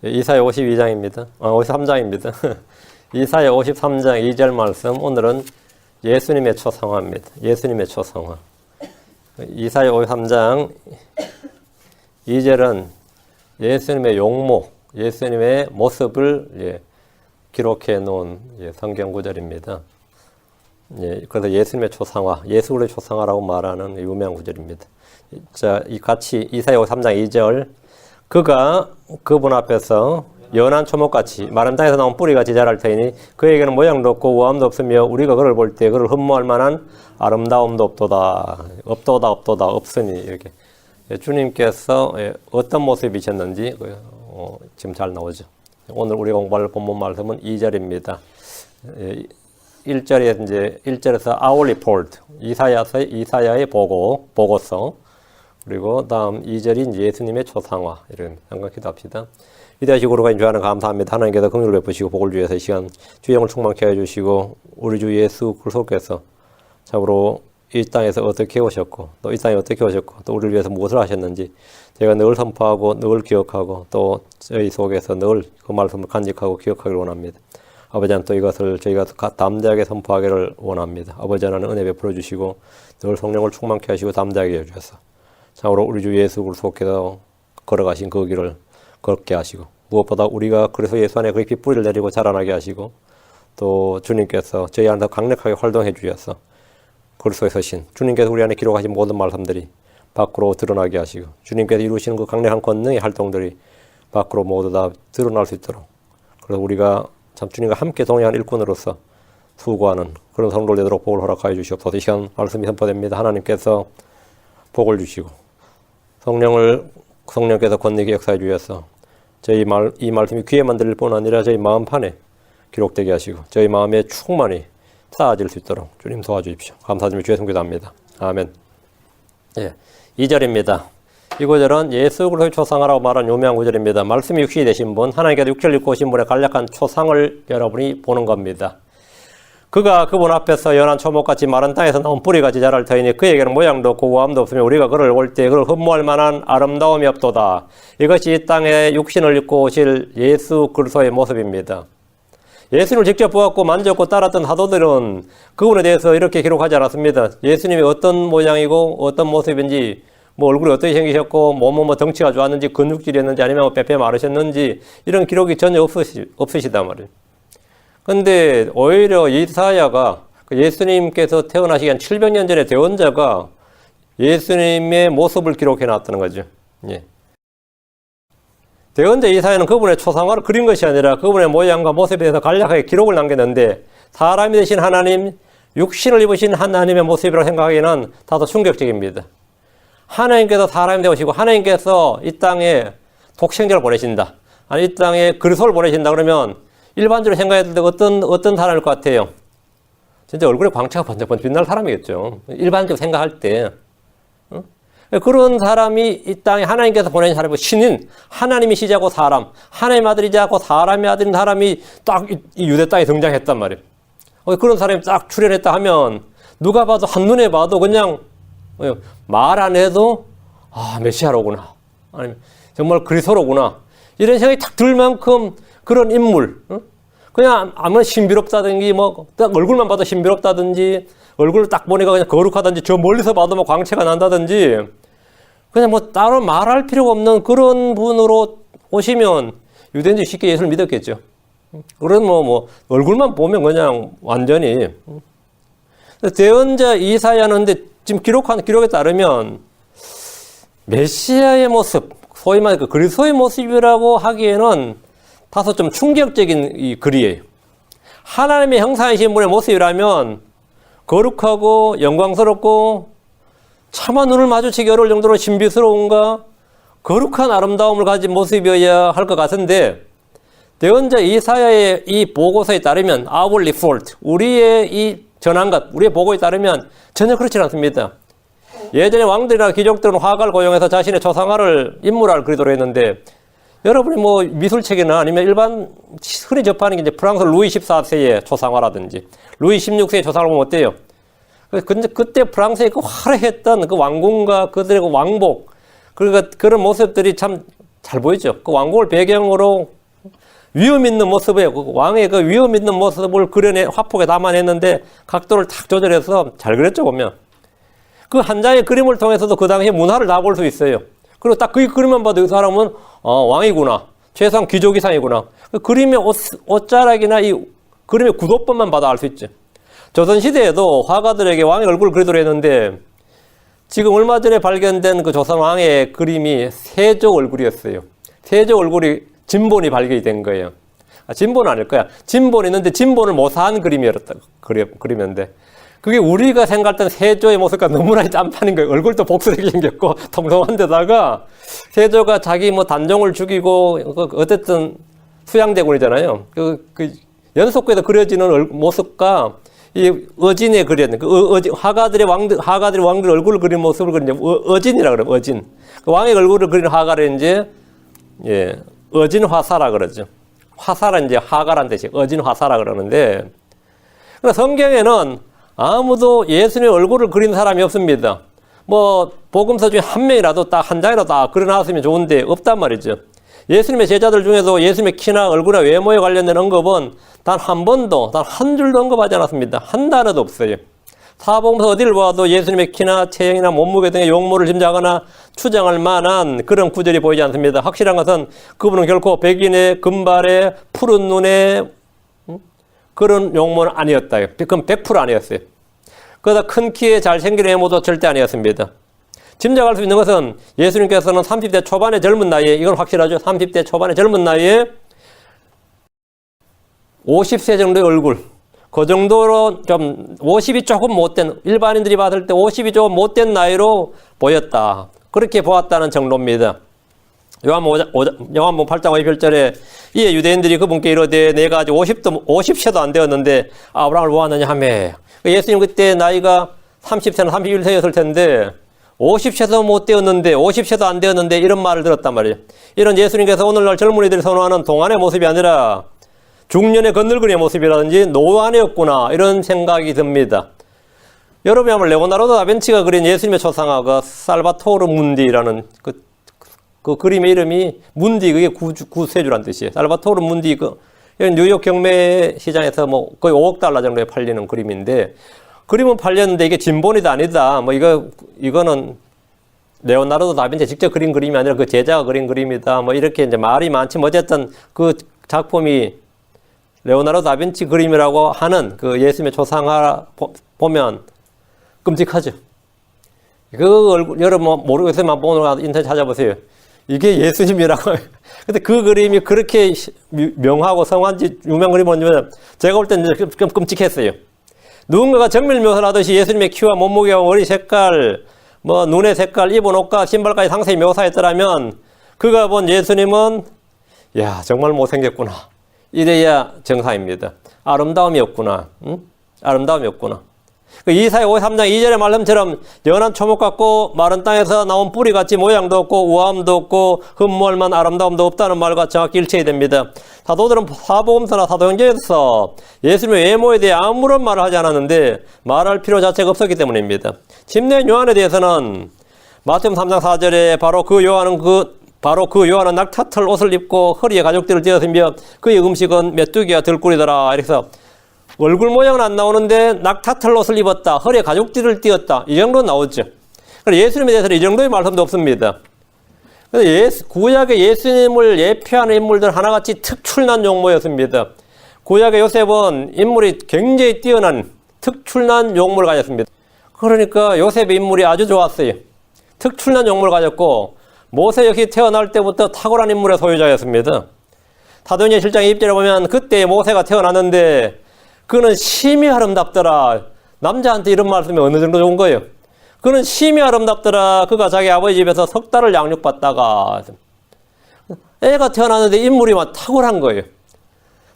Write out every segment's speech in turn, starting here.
이사야 52장입니다. 53장입니다. 이사야 53장 2절 말씀, 오늘은 예수님의 초상화입니다. 예수님의 초상화. 이사야 53장 2절은 예수님의 용모, 예수님의 모습을 기록해 놓은 성경 구절입니다. 그래서 예수님의 초상화, 예수 그리스도의 초상화라고 말하는 유명한 구절입니다. 자, 같이 이사야 53장 2절, 그가 그분 앞에서 연한 초목같이 마른 땅에서 나온 뿌리같이 자랄 테니 그에게는 모양도 없고 우함도 없으며 우리가 그를 볼 때 그를 흠모할 만한 아름다움도 없도다. 없도다 없으니. 이렇게 주님께서 어떤 모습이셨는지 지금 잘 나오죠. 오늘 우리가 공부할 본문 말씀은 2절입니다. 1절에 이제 1절에서 our report, 이사야의 보고서, 그리고 다음 2절이 이제 예수님의 초상화, 이런 생각기도 합시다. 위대하시고 거룩하신 주 하나님 감사합니다. 하나님께서 긍휼을 베푸시고 복을 주셔서 이 시간 주의 영을 충만케 해주시고 우리 주 예수 그리스도께서 참으로 이 땅에서 어떻게 오셨고 또 이 땅에 어떻게 오셨고 또 우리를 위해서 무엇을 하셨는지 제가 늘 선포하고 늘 기억하고 또 저희 속에서 늘 그 말씀을 간직하고 기억하기를 원합니다. 아버지 하나님 또 이것을 저희가 담대하게 선포하기를 원합니다. 아버지 하나님 은혜 베풀어 주시고 늘 성령을 충만케 하시고 담대하게 해주셔서 참으로 우리 주 예수 그리스도께서 걸어가신 그 길을 걷게 하시고 무엇보다 우리가 그래서 예수 안에 그 뿌리를 내리고 자라나게 하시고 또 주님께서 저희 안에서 강력하게 활동해 주셔서 그리스도에 서신 주님께서 우리 안에 기록하신 모든 말씀들이 밖으로 드러나게 하시고 주님께서 이루시는 그 강력한 권능의 활동들이 밖으로 모두 다 드러날 수 있도록 그래서 우리가 참 주님과 함께 동행하는 일꾼으로서 수고하는 그런 성도를 되도록 복을 허락하여 주시옵소서. 이 시간 말씀이 선포됩니다. 하나님께서 복을 주시고 성령께서 권능의 역사해 주셔서 이 말씀이 귀에만 들릴 뿐 아니라 저희 마음판에 기록되게 하시고 저희 마음에 충만히 쌓아질 수 있도록 주님 도와주십시오. 감사드리며 주의 손 기도합니다. 아멘. 2절입니다. 이 구절은 예수 그리스도의 초상화라고 말하는 유명한 구절입니다. 말씀이 육신이 되신 분, 하나님께서 육체를 입고 오신 분의 간략한 초상을 여러분이 보는 겁니다. 그가 그분 앞에서 연한 초목같이 마른 땅에서 나온 뿌리같이 자랄 터이니 그에게는 모양도 없고 우함도 없으며 우리가 그를 볼 때 그를 흠모할 만한 아름다움이 없도다. 이것이 이 땅에 육신을 입고 오실 예수 그리스도의 모습입니다. 예수님을 직접 보았고 만졌고 따랐던 사도들은 그분에 대해서 이렇게 기록하지 않았습니다. 예수님이 어떤 모양이고 어떤 모습인지 뭐 얼굴이 어떻게 생기셨고 덩치가 좋았는지 근육질이었는지 아니면 빼빼 마르셨는지 이런 기록이 전혀 없으시단 말이에요. 근데 오히려 이사야가 예수님께서 태어나시기 한 700년 전에 대언자가 예수님의 모습을 기록해 놨다는 거죠. 대언자 이사야는 그분의 초상화를 그린 것이 아니라 그분의 모양과 모습에 대해서 간략하게 기록을 남겼는데 사람이 되신 하나님, 육신을 입으신 하나님의 모습이라고 생각하기에는 다소 충격적입니다. 하나님께서 사람이 되시고 하나님께서 이 땅에 독생자를 보내신다. 아니 이 땅에 그리스도를 보내신다 그러면 일반적으로 생각했을 때 어떤 사람일 것 같아요? 진짜 얼굴에 광채가 번쩍번쩍 빛날 사람이겠죠. 일반적으로 생각할 때. 그런 사람이 이 땅에 하나님께서 보내신 사람이고 신인, 하나님이 시자고 사람, 하나님 아들이자고 사람의 아들인 사람이 딱 이 유대 땅에 등장했단 말이에요. 그런 사람이 딱 출현했다 하면 누가 봐도 한눈에 봐도 그냥 말 안 해도 메시아로구나. 아니면 정말 그리스도로구나. 이런 생각이 딱 들 만큼 그런 인물, 그냥 아무나 신비롭다든지, 딱 얼굴만 봐도 신비롭다든지, 얼굴을 딱 보니까 그냥 거룩하다든지, 저 멀리서 봐도 광채가 난다든지, 그냥 따로 말할 필요가 없는 그런 분으로 오시면 유대인들이 쉽게 예수를 믿었겠죠. 그런 얼굴만 보면 그냥 완전히. 대언자 이사야는 근데 지금 기록한 기록에 따르면 메시아의 모습, 소위 말해 그리스도의 모습이라고 하기에는 다소 좀 충격적인 이 글이에요. 하나님의 형상이신 분의 모습이라면 거룩하고 영광스럽고 차마 눈을 마주치기 어려울 정도로 신비스러운가 거룩한 아름다움을 가진 모습이어야 할 것 같은데 대언자 이사야의 이 보고서에 따르면 our report, 우리의 이 전한 것, 우리의 보고에 따르면 전혀 그렇지 않습니다. 예전에 왕들이나 귀족들은 화가를 고용해서 자신의 초상화를 인물화를 그리도록 했는데 여러분이 미술책이나 아니면 일반 흔히 접하는 게 이제 프랑스 루이 14세의 초상화라든지 루이 16세의 초상화를 보면 어때요? 근데 그때 프랑스의 그 화려했던 그 왕궁과 그들의 그 왕복, 그러니까 그런 모습들이 참 잘 보이죠? 그 왕궁을 배경으로 위험 있는 모습에 그 왕의 그 위험 있는 모습을 그려내 화폭에 담아냈는데 각도를 탁 조절해서 잘 그렸죠 보면. 그 한 장의 그림을 통해서도 그 당시의 문화를 다 볼 수 있어요. 그리고 딱 그 그림만 봐도 이 사람은 왕이구나. 최소한 귀족 이상이구나. 그 그림의 옷자락이나 이 그림의 구도법만 봐도 알 수 있죠. 조선시대에도 화가들에게 왕의 얼굴을 그리도록 했는데 지금 얼마 전에 발견된 그 조선 왕의 그림이 세조 얼굴이었어요. 세조 얼굴이 진본이 발견이 된 거예요. 진본은 아닐 거야. 진본이 있는데 진본을 모사한 그림이었다. 그림인데 그게 우리가 생각했던 세조의 모습과 너무나 딴판인 거예요. 얼굴도 복스럽게 생겼고 통통한 데다가 세조가 자기 뭐 단종을 죽이고 어쨌든 수양대군이잖아요. 그 연속구에서 그려지는 모습과 이 어진에 그렸는 화가들의 왕들 얼굴을 그린 모습을 그린 어진이라 그래요. 어진. 그 왕의 얼굴을 그린 화가를 이제 어진 화사라 그러죠. 화사란 이제 화가란 뜻이 어진 화사라 그러는데 성경에는 아무도 예수님의 얼굴을 그린 사람이 없습니다. 뭐 복음서 중에 한 명이라도 딱 한 장이라도 다 그려놨으면 좋은데 없단 말이죠. 예수님의 제자들 중에도 예수님의 키나 얼굴이나 외모에 관련된 언급은 단 한 번도, 단 한 줄도 언급하지 않았습니다. 한 단어도 없어요. 사복음서 어디를 봐도 예수님의 키나 체형이나 몸무게 등의 용모를 짐작하거나 추정할 만한 그런 구절이 보이지 않습니다. 확실한 것은 그분은 결코 백인의 금발에 푸른 눈에 그런 용모는 아니었다. 그건 100% 아니었어요. 그러다 큰 키에 잘생긴 외모도 절대 아니었습니다. 짐작할 수 있는 것은 예수님께서는 30대 초반의 젊은 나이에, 이건 확실하죠. 30대 초반의 젊은 나이에 50세 정도의 얼굴, 그 정도로 좀 50이 조금 못된, 일반인들이 봤을 때 50이 조금 못된 나이로 보였다. 그렇게 보았다는 정도입니다. 요한복음 8장 51절에 이에 유대인들이 그분께 이르되 내가 아직 50세도 안 되었는데 아브라함을 보았느냐 하며, 예수님 그때 나이가 30세나 31세였을 텐데 50세도 못 되었는데 50세도 안 되었는데 이런 말을 들었단 말이에요. 이런 예수님께서 오늘날 젊은이들이 선호하는 동안의 모습이 아니라 중년의 건늙은이의 모습이라든지 노안이었구나 이런 생각이 듭니다. 여러분이 아마 레오나르도 다빈치가 그린 예수님의 초상화가 살바토르 문디라는 그 그림의 이름이 문디, 그게 구세주란 뜻이에요. 살바토르 문디, 뉴욕 경매 시장에서 뭐 거의 5억 달러 정도에 팔리는 그림인데, 그림은 팔렸는데 이게 진본이다 아니다. 뭐 이거는 레오나르도 다빈치 직접 그린 그림이 아니라 그 제자가 그린 그림이다. 뭐 이렇게 이제 말이 많지만 어쨌든 그 작품이 레오나르도 다빈치 그림이라고 하는 그 예수님의 초상화 보면 끔찍하죠. 그 얼굴, 여러분 모르겠으면 오늘 인터넷 찾아보세요. 이게 예수님이라고. 근데 그 그림이 그렇게 명하고 성한지 유명 그림은 제가 볼 때는 좀 끔찍했어요. 누군가가 정밀 묘사를 하듯이 예수님의 키와 몸무게와 머리 색깔, 뭐 눈의 색깔, 입은 옷과 신발까지 상세히 묘사했더라면 그가 본 예수님은 야 정말 못생겼구나. 이래야 정상입니다. 아름다움이었구나. 응? 아름다움이었구나. 그 이사야 53장 2절의 말씀처럼 연한 초목 같고 마른 땅에서 나온 뿌리같이 모양도 없고 우아함도 없고 흠모할 만한 아름다움도 없다는 말과 정확히 일치해야 됩니다. 사도들은 사복음서나 사도행전에서 예수님의 외모에 대해 아무런 말을 하지 않았는데 말할 필요 자체가 없었기 때문입니다. 침례 요한에 대해서는 마태복음 3장 4절에 바로 그 요한은 낙타털 옷을 입고 허리에 가죽띠를 띄었으며 그의 음식은 메뚜기와 들꿀이더라. 이래서 얼굴 모양은 안 나오는데 낙타털 옷을 입었다. 허리에 가죽띠를 띄었다. 이 정도 나오죠. 예수님에 대해서는 이 정도의 말씀도 없습니다. 구약의 예수님을 예표하는 인물들 하나같이 특출난 용모였습니다. 구약의 요셉은 인물이 굉장히 뛰어난 특출난 용모를 가졌습니다. 그러니까 요셉의 인물이 아주 좋았어요. 특출난 용모를 가졌고 모세 역시 태어날 때부터 탁월한 인물의 소유자였습니다. 사도행전 7장 20절에 보면 그때 모세가 태어났는데 그는 심히 아름답더라. 남자한테 이런 말씀이 어느 정도 좋은 거예요. 그는 심히 아름답더라. 그가 자기 아버지 집에서 석 달을 양육받다가 애가 태어났는데 인물이 막 탁월한 거예요.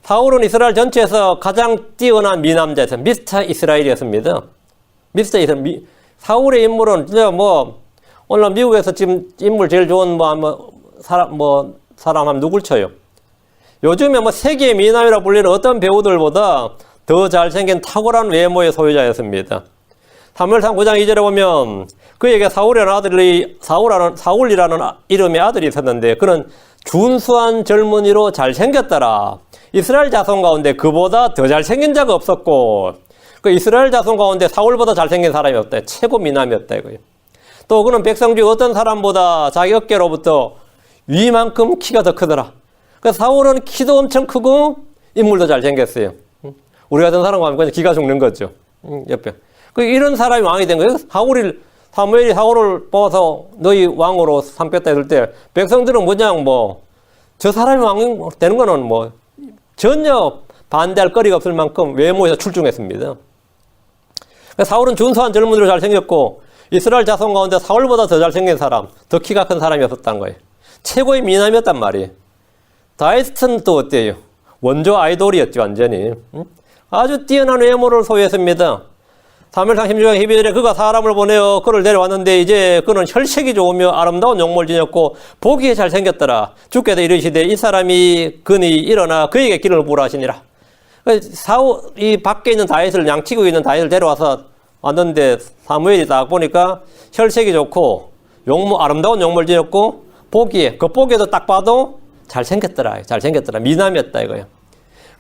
사울은 이스라엘 전체에서 가장 뛰어난 미남자였어요. 미스터 이스라엘이었습니다. 미스터 이스라엘. 사울의 인물은 진짜 오늘 미국에서 지금 인물 제일 좋은 사람 하면 누굴 쳐요? 요즘에 세계의 미남이라 불리는 어떤 배우들보다 더 잘생긴 탁월한 외모의 소유자였습니다. 사무엘상 9장 2절에 보면 그에게 사울이라는 이름의 아들이 있었는데 그는 준수한 젊은이로 잘생겼더라. 이스라엘 자손 가운데 그보다 더 잘생긴 자가 없었고 그 이스라엘 자손 가운데 사울보다 잘생긴 사람이 없다. 최고 미남이었다 이거예요. 또 그는 백성 중 어떤 사람보다 자기 어깨로부터 위만큼 키가 더 크더라. 그 사울은 키도 엄청 크고 인물도 잘생겼어요. 우리 같은 사람 가면 그냥 기가 죽는 거죠. 옆에. 이런 사람이 왕이 된 거예요. 사무엘이 사울을 뽑아서 너희 왕으로 삼겠다 했을 때 백성들은 뭐냐 저 사람이 왕이 되는 거는 전혀 반대할 거리가 없을 만큼 외모에서 출중했습니다. 사울은 준수한 젊은이로 잘생겼고 이스라엘 자손 가운데 사울보다 더 잘생긴 사람, 더 키가 큰 사람이었다는 거예요. 최고의 미남이었단 말이에요. 다윗은 또 어때요? 원조 아이돌이었죠, 완전히. 아주 뛰어난 외모를 소유했습니다. 사무엘상 16장 12절에 그가 사람을 보내어 그를 데려왔는데 이제 그는 혈색이 좋으며 아름다운 용모를 지녔고 보기에 잘생겼더라. 주께서 이르시되 이 사람이 그니 일어나 그에게 기름을 부으라 하시니라. 이 밖에 있는 다윗을 양치고 있는 다윗을 데려와서 왔는데 사무엘이 딱 보니까 혈색이 좋고 아름다운 용모를 지녔고 겉보기에도 딱 봐도 잘생겼더라. 미남이었다 이거예요.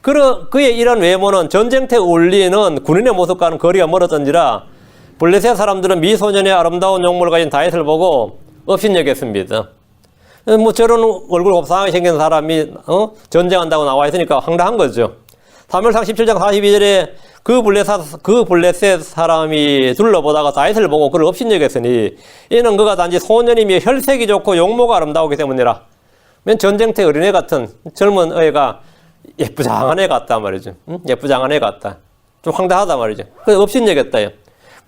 그의 이런 외모는 전쟁터에 어울리는 군인의 모습과는 거리가 멀었던지라 블레셋 사람들은 미소년의 아름다운 용모를 가진 다윗을 보고 업신여겼습니다. 저런 얼굴 곱상하게 생긴 사람이 전쟁한다고 나와 있으니까 황당한 거죠. 사무엘상 17장 42절에 그 블레셋 사람이 둘러보다가 다윗을 보고 그를 업신여겼으니 이는 그가 단지 소년이며 혈색이 좋고 용모가 아름다우기 때문이라. 맨 전쟁터 어린애 같은 젊은 애가 예쁘장한 애 같다 말이죠. 예쁘장한 애 같다. 좀 황당하다 말이죠. 그래서 업신여겼다요.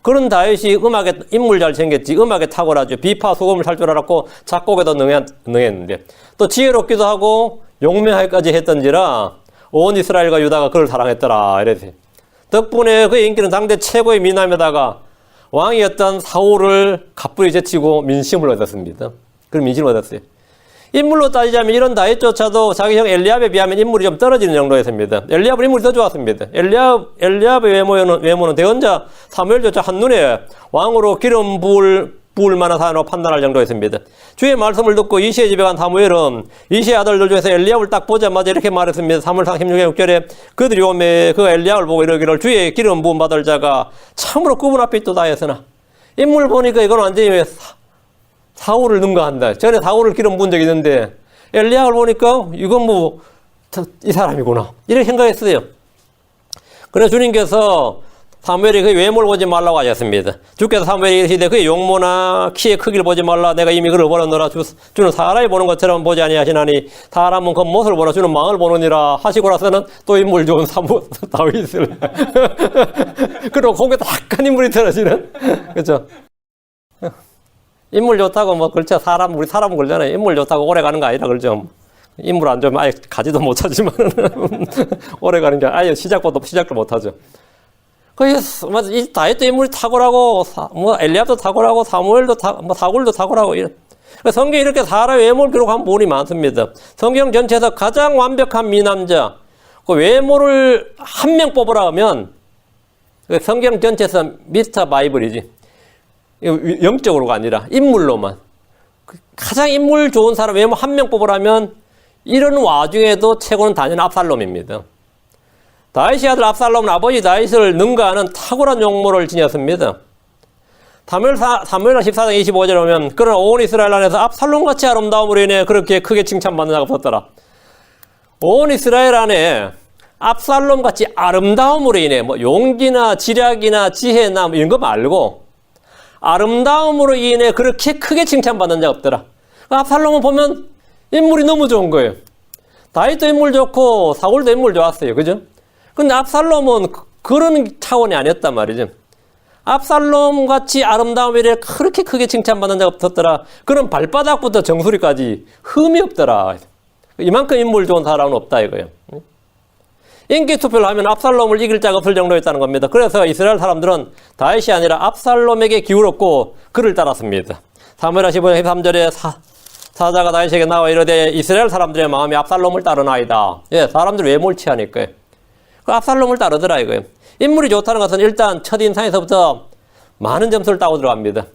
그런 다윗이 음악에 인물 잘 생겼지 음악에 탁월하죠. 비파 소금을 살 줄 알았고 작곡에도 능했는데 또 지혜롭기도 하고 용맹하기까지 했던지라 온 이스라엘과 유다가 그를 사랑했더라 이랬어요. 덕분에 그의 인기는 당대 최고의 미남에다가 왕이었던 사울을 가뿐히 제치고 민심을 얻었습니다. 그런 민심을 얻었어요. 인물로 따지자면 이런 다윗조차도 자기 형 엘리압에 비하면 인물이 좀 떨어지는 정도였습니다. 엘리압은 인물이 더 좋았습니다. 엘리압의 외모는 대언자 사무엘조차 한눈에 왕으로 기름 부을 만한 사람으로 판단할 정도였습니다. 주의 말씀을 듣고 이시의 집에 간 사무엘은 이시의 아들들 중에서 엘리압을 딱 보자마자 이렇게 말했습니다. 사무엘상 16장 6절에 그들이 오매 그 엘리압을 보고 이러기를 주의 기름 부음 받을 자가 참으로 그분 앞에 있도다 했으나 인물 보니까 이건 완전히 사울을 능가한다. 전에 사울을 기름 부은 적이 있는데 엘리야를 보니까 이건 이 사람이구나 이렇게 생각했어요. 그래서 주님께서 사무엘이 그의 외모를 보지 말라고 하셨습니다. 주께서 사무엘이 이르시되 그의 용모나 키의 크기를 보지 말라. 내가 이미 그를 보았노라. 주는 사람이 보는 것처럼 보지 아니하시나니 사람은 겉모습을 보나 주는 마음을 보느니라 하시고 나서는 또 인물 좋은 다윗을 그리고 거기에 약간 인물이 떨어지는 그렇죠. 인물 좋다고 그렇죠. 우리 사람은 그러잖아요. 인물 좋다고 오래 가는 거 아니라 그러죠. 인물 안 좋으면 아예 가지도 못하지만 오래 가는 게 아예 시작도 못하죠. 이 다윗도 인물이 탁월하고 엘리압도 탁월하고 사무엘도 사울도 탁월하고 성경에 이렇게 사람의 외모를 기록한 부분이 많습니다. 성경 전체에서 가장 완벽한 미남자 그 외모를 한 명 뽑으라 하면 성경 전체에서 미스터 바이블이지. 영적으로가 아니라 인물로만 가장 인물 좋은 사람 외모 한 명 뽑으라면 이런 와중에도 최고는 단연 압살롬입니다. 다윗의 아들 압살롬은 아버지 다윗을 능가하는 탁월한 용모를 지녔습니다. 사무엘상 14장 25절에 보면 그러나 온 이스라엘 안에서 압살롬같이 아름다움으로 인해 그렇게 크게 칭찬받는 자가 없었더라. 온 이스라엘 안에 압살롬같이 아름다움으로 인해 용기나 지략이나 지혜나 이런 거 말고 아름다움으로 인해 그렇게 크게 칭찬받는 자가 없더라. 압살롬은 보면 인물이 너무 좋은 거예요. 다윗도 인물 좋고 사울도 인물 좋았어요. 그죠? 근데 압살롬은 그런 차원이 아니었단 말이죠. 압살롬 같이 아름다움에 그렇게 크게 칭찬받는 자가 없었더라. 그런 발바닥부터 정수리까지 흠이 없더라. 이만큼 인물 좋은 사람은 없다 이거예요. 인기 투표를 하면 압살롬을 이길 자가 없을 정도였다는 겁니다. 그래서 이스라엘 사람들은 다윗이 아니라 압살롬에게 기울었고 그를 따랐습니다. 사무엘하 15장 13절에 사자가 다윗에게 나와 이르되 이스라엘 사람들의 마음이 압살롬을 따르나이다. 예, 사람들 외모를 취하니까요. 그 압살롬을 따르더라 이거예요. 인물이 좋다는 것은 일단 첫인상에서부터 많은 점수를 따고 들어갑니다.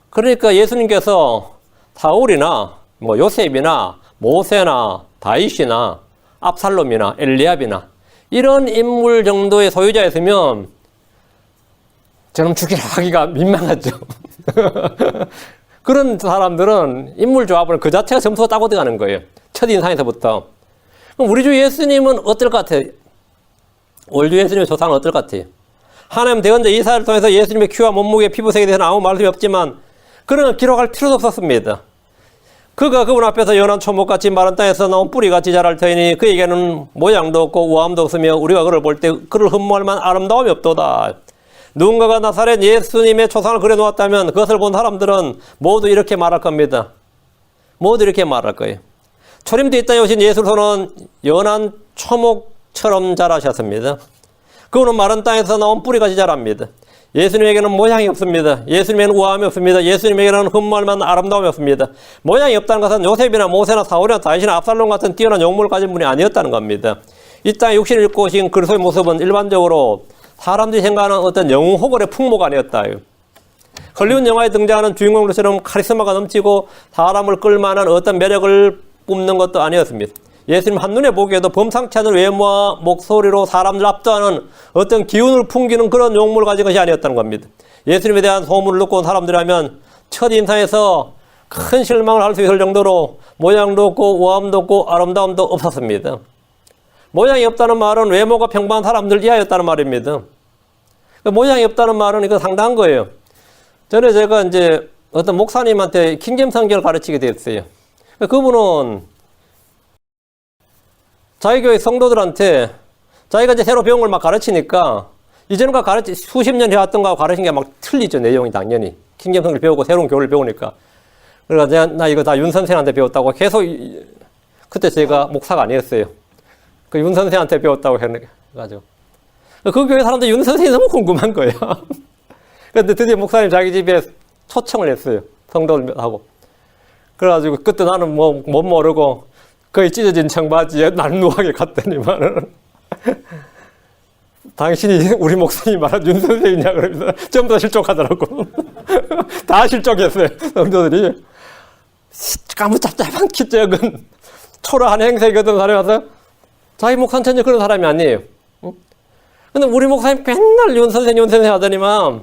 그러니까 예수님께서 사울이나 뭐 요셉이나 모세나 다윗이나 압살롬이나 엘리압이나 이런 인물 정도의 소유자였으면 저놈 죽이라 하기가 민망하죠. 그런 사람들은 인물 조합을 그 자체가 점수가 따고 들어가는 거예요. 첫인상에서부터. 그럼 우리 주 예수님은 어떨 것 같아요? 우리 주 예수님의 조상은 어떨 것 같아요? 하나님 대언자 이사야를 통해서 예수님의 키와 몸무게, 피부색에 대해서는 아무 말씀이 없지만 그런 기록할 필요도 없었습니다. 그가 그분 앞에서 연한 초목같이 마른 땅에서 나온 뿌리같이 자랄 터이니 그에게는 모양도 없고 우암도 없으며 우리가 그를 볼 때 그를 흠모할 만한 아름다움이 없도다. 누군가가 나사렛 예수님의 초상을 그려놓았다면 그것을 본 사람들은 모두 이렇게 말할 겁니다. 모두 이렇게 말할 거예요. 초림되어 이 땅에 오신 예수로서는 연한 초목처럼 자라셨습니다. 그분은 마른 땅에서 나온 뿌리같이 자랍니다. 예수님에게는 모양이 없습니다. 예수님에게는 우아함이 없습니다. 예수님에게는 흠모할 만한 아름다움이 없습니다. 모양이 없다는 것은 요셉이나 모세나 사울이나 다윗이나 압살롬 같은 뛰어난 용모를 가진 분이 아니었다는 겁니다. 이 땅에 육신을 입고 오신 그리스도의 모습은 일반적으로 사람들이 생각하는 어떤 영웅호걸의 풍모가 아니었다. 헐리우드 영화에 등장하는 주인공들처럼 카리스마가 넘치고 사람을 끌만한 어떤 매력을 뿜는 것도 아니었습니다. 예수님 한눈에 보기에도 범상치 않은 외모와 목소리로 사람들 압도하는 어떤 기운을 풍기는 그런 용모를 가진 것이 아니었다는 겁니다. 예수님에 대한 소문을 듣고 온 사람들이라면 첫인상에서 큰 실망을 할 수 있을 정도로 모양도 없고 우아함도 없고 아름다움도 없었습니다. 모양이 없다는 말은 외모가 평범한 사람들 이하였다는 말입니다. 모양이 없다는 말은 이거 상당한 거예요. 전에 제가 이제 어떤 목사님한테 킹제임스 성경을 가르치게 됐어요. 그분은 자기 교회 성도들한테 자기가 이제 새로 배운 걸 막 가르치니까 이전과 수십 년 해왔던 거하고 가르친 게 막 틀리죠. 내용이 당연히. 킹제임스 성경을 배우고 새로운 교회를 배우니까. 그러니까 나 이거 다 윤 선생한테 배웠다고 계속 그때 제가 목사가 아니었어요. 그 윤 선생한테 배웠다고 해가지고. 그 교회 사람들 윤 선생이 너무 궁금한 거예요. 근데 드디어 목사님 자기 집에 초청을 했어요. 성도들하고. 그래가지고 그때 나는 못 모르고 거의 찢어진 청바지에 난루하게 갔더니만은 당신이 우리 목사님 말한 윤 선생이냐 그러면서 전부 다 실족하더라고. 다 실족했어요. 성도들이. 아무 짭짭한 키 작은 초라한 행색이었던 사람이 와서 자기 목사는 전혀 그런 사람이 아니에요. 근데 우리 목사님 맨날 윤 선생 하더니만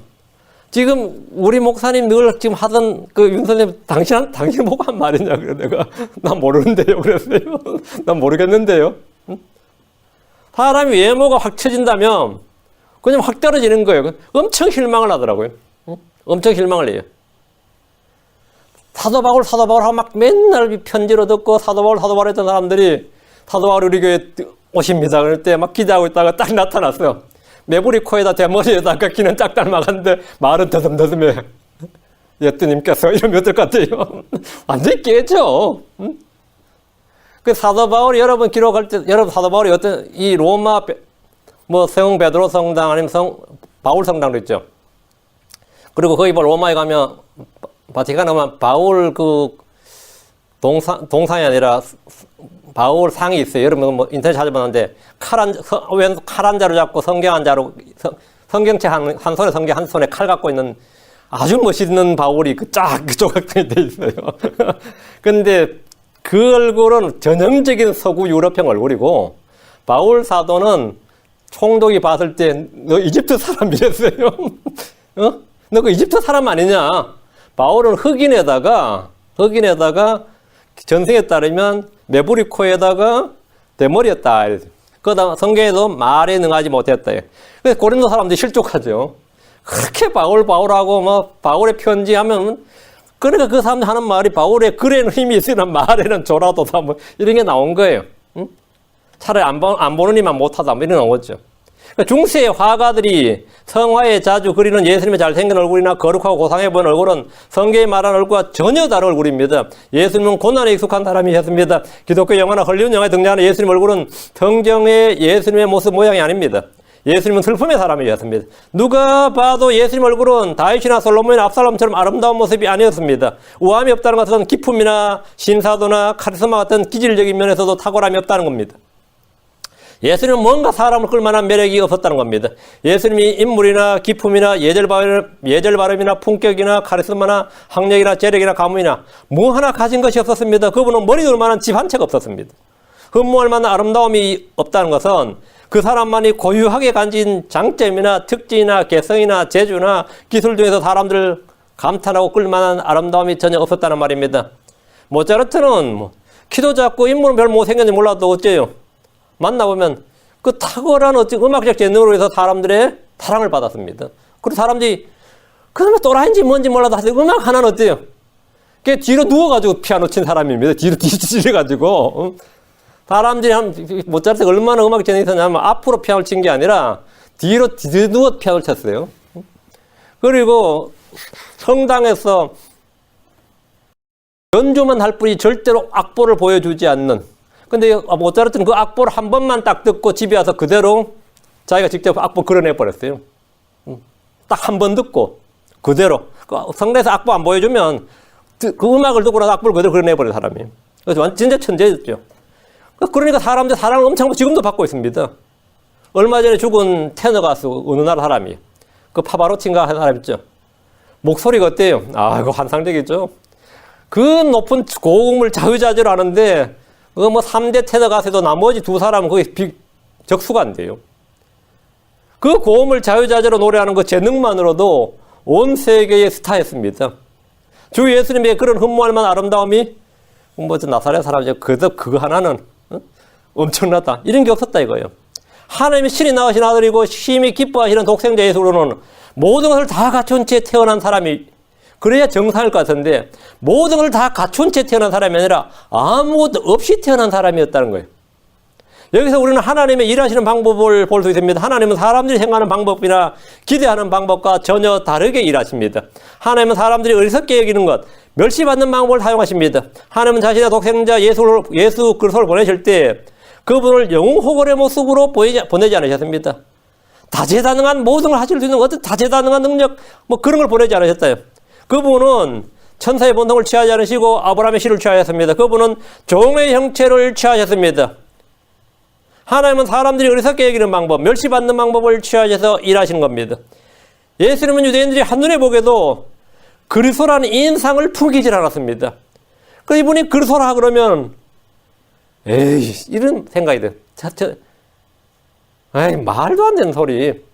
지금 우리 목사님 늘 지금 하던 그 윤 선생님 당신 보고 한 말이냐 그래 내가 난 모르는데요 그랬어요. 난 모르겠는데요. 사람이 외모가 확 처진다면 그냥 확 떨어지는 거예요. 엄청 실망을 하더라고요. 엄청 실망을 해요. 사도 바울 하고 막 맨날 편지로 듣고 사도 바울 했던 사람들이 사도 바울이 우리 교회 오십니다. 그럴 때 막 기대하고 있다가 딱 나타났어요. 매부리 코에다 대머리에다가 키는 짝 닮아갔는데 말은 더듬더듬해. 예수님께서 이러면 어떨 것 같아요? 완전히 깨져. 응? 그 사도 바울이 여러분 기록할 때, 여러분 사도 바울이 어떤 이 로마 뭐 성 베드로 성당 아니면 바울 성당도 있죠. 그리고 거기 로마에 가면 바티칸 가면 바울 그 동상이 아니라 바울 상이 있어요. 여러분 뭐 인터넷 찾아봤는데 칼 한 자루 잡고 성경 한 자루 성경책 한 손에 성경 한 손에 칼 갖고 있는 아주 멋있는 바울이 그 조각상이 돼 있어요. 근데 그 얼굴은 전형적인 서구 유럽형 얼굴이고 바울 사도는 총독이 봤을 때 너 이집트 사람이랬어요. 어? 너 그 이집트 사람 아니냐? 바울은 흑인에다가 전승에 따르면 매부리 코에다가 대머리였다. 그러다 성경에도 말에 능하지 못했다. 그래서 고린도 사람들이 실족하죠. 그렇게 바울하고 뭐 바울의 편지하면 그러니까 그 사람들 하는 말이 바울의 글에는 힘이 있으나 말에는 조라도다 뭐 이런 게 나온 거예요. 응? 차라리 안 보는 이만 못하다 뭐 이런 나오죠. 중세의 화가들이 성화에 자주 그리는 예수님의 잘생긴 얼굴이나 거룩하고 고상해 보이는 얼굴은 성경이 말하는 얼굴과 전혀 다른 얼굴입니다. 예수님은 고난에 익숙한 사람이셨습니다. 기독교 영화나 헐리우드 영화에 등장하는 예수님 얼굴은 성경의 예수님의 모습 모양이 아닙니다. 예수님은 슬픔의 사람이었습니다. 누가 봐도 예수님 얼굴은 다윗이나 솔로몬이나 압살롬처럼 아름다운 모습이 아니었습니다. 우아함이 없다는 것은 기품이나 신사도나 카리스마 같은 기질적인 면에서도 탁월함이 없다는 겁니다. 예수님은 뭔가 사람을 끌만한 매력이 없었다는 겁니다. 예수님이 인물이나 기품이나 예절 발음이나 품격이나 카리스마나 학력이나 재력이나 가문이나 뭐 하나 가진 것이 없었습니다. 그분은 머리 둘 만한 집 한 채가 없었습니다. 흠모할 만한 아름다움이 없다는 것은 그 사람만이 고유하게 가진 장점이나 특징이나 개성이나 재주나 기술 중에서 사람들을 감탄하고 끌만한 아름다움이 전혀 없었다는 말입니다. 모차르트는 키도 작고 인물은 별 못생겼는지 몰라도 어째요? 만나보면 그 탁월한 어떤 음악적 재능으로 해서 사람들의 사랑을 받았습니다. 그리고 사람들이 그러면 또라이인지 뭔지 몰라도 하여튼 음악 하나는 어때요? 그게 뒤로 누워가지고 피아노 친 사람입니다. 뒤로 뒤집어가지고. 사람들이 모차르트가 얼마나 음악 재능이 있었냐면 앞으로 피아노를 친 게 아니라 뒤로 누워 피아노를 쳤어요. 그리고 성당에서 연주만 할 뿐이 절대로 악보를 보여주지 않는. 근데 모차르트는 그 악보를 한 번만 딱 듣고 집에 와서 그대로 자기가 직접 악보 그려내버렸어요. 딱 한 번 듣고 그대로. 성당에서 악보 안 보여주면 그 음악을 듣고 나서 악보를 그대로 그려내버린 사람이에요. 그래서 진짜 천재였죠. 그러니까 사람들 사랑을 엄청 지금도 받고 있습니다. 얼마 전에 죽은 테너 가수 어느 나라 사람이에요. 그 파바로티인가 하는 사람 있죠. 목소리가 어때요? 아, 이거 환상적이죠. 그 높은 고음을 자유자재로 하는데 그 뭐 3대 테너 가수도 나머지 두 사람은 거의 적수가 안 돼요. 그 고음을 자유자재로 노래하는 그 재능만으로도 온 세계의 스타였습니다. 주 예수님의 그런 흠모할 만한 아름다움이 뭐 나사렛 사람이죠. 그거 하나는 엄청나다. 이런 게 없었다 이거예요. 하나님이 신이 나으신 아들이고 심히 기뻐하시는 독생자 예수로는 모든 것을 다 갖춘 채 태어난 사람이 그래야 정상일 것 같은데 모든 걸 다 갖춘 채 태어난 사람이 아니라 아무것도 없이 태어난 사람이었다는 거예요. 여기서 우리는 하나님의 일하시는 방법을 볼 수 있습니다. 하나님은 사람들이 생각하는 방법이나 기대하는 방법과 전혀 다르게 일하십니다. 하나님은 사람들이 어리석게 여기는 것, 멸시받는 방법을 사용하십니다. 하나님은 자신의 독생자 예수 그리스도를 보내실 때 그분을 영웅 호걸의 모습으로 보내지 않으셨습니다. 다재다능한 모든 걸 하실 수 있는 어떤 다재다능한 능력 뭐 그런 걸 보내지 않으셨어요. 그분은 천사의 본성을 취하지 않으시고 아브라함의 씨를 취하셨습니다. 그분은 종의 형체를 취하셨습니다. 하나님은 사람들이 어리석게 여기는 방법, 멸시받는 방법을 취하셔서 일하시는 겁니다. 예수님은 유대인들이 한눈에 보게도 그리스도라는 인상을 풍기질 않았습니다. 그 이분이 그리스도라 그러면 에이 이런 생각이 돼. 에이 말도 안 되는 소리.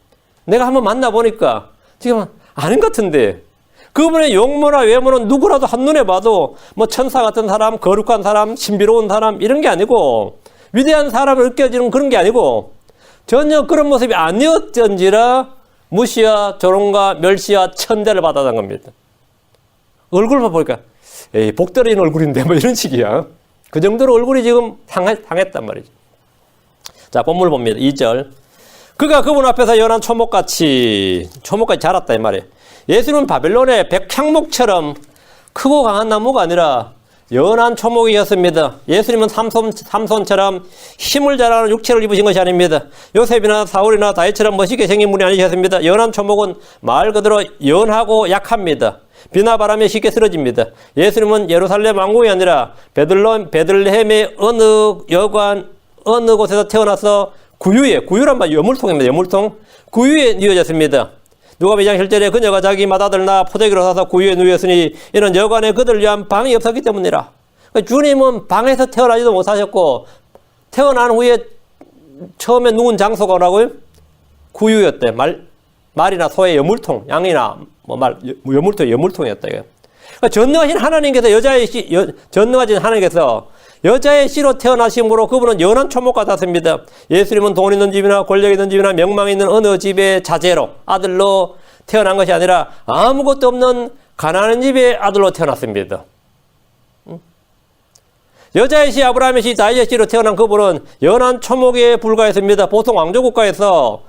내가 한번 만나보니까 지금 아닌 것 같은데 그분의 용모나 외모는 누구라도 한눈에 봐도 뭐 천사 같은 사람, 거룩한 사람, 신비로운 사람 이런 게 아니고 위대한 사람을 느껴지는 그런 게 아니고 전혀 그런 모습이 아니었던지라 무시와 조롱과 멸시와 천대를 받았던 겁니다. 얼굴만 보니까 에이 복 떨어진 얼굴인데 뭐 이런 식이야. 그 정도로 얼굴이 지금 상했단 말이죠. 자 본문을 봅니다. 2절 그가 그분 앞에서 연한 초목같이 자랐다 이 말이에요. 예수는 바벨론의 백향목처럼 크고 강한 나무가 아니라 연한 초목이었습니다. 예수님은 삼손처럼 힘을 자랑하는 육체를 입으신 것이 아닙니다. 요셉이나 사울이나 다윗처럼 멋있게 생긴 분이 아니셨습니다. 연한 초목은 말 그대로 연하고 약합니다. 비나 바람에 쉽게 쓰러집니다. 예수님은 예루살렘 왕궁이 아니라 베들레헴의 어느 곳에서 태어나서 구유란 말 여물통입니다. 여물통 구유에 누워졌습니다. 누가복음 2장 7절에 그녀가 자기 맏아들나 포대기로 사서 구유에 누웠으니 이는 여관에 그들을 위한 방이 없었기 때문이라. 주님은 방에서 태어나지도 못하셨고 태어난 후에 처음에 누운 장소가 뭐라고요? 구유였대. 말이나 소의 여물통, 양이나 여물통이었다. 그러니까 전능하신 하나님께서 전능하신 하나님께서 여자의 씨로 태어나심으로 그분은 연한 초목 같았습니다. 예수님은 돈 있는 집이나 권력 있는 집이나 명망 있는 어느 집의 자제로 아들로 태어난 것이 아니라 아무것도 없는 가난한 집의 아들로 태어났습니다. 여자의 씨, 아브라함의 씨, 다윗의 씨로 태어난 그분은 연한 초목에 불과했습니다. 보통 왕조국가에서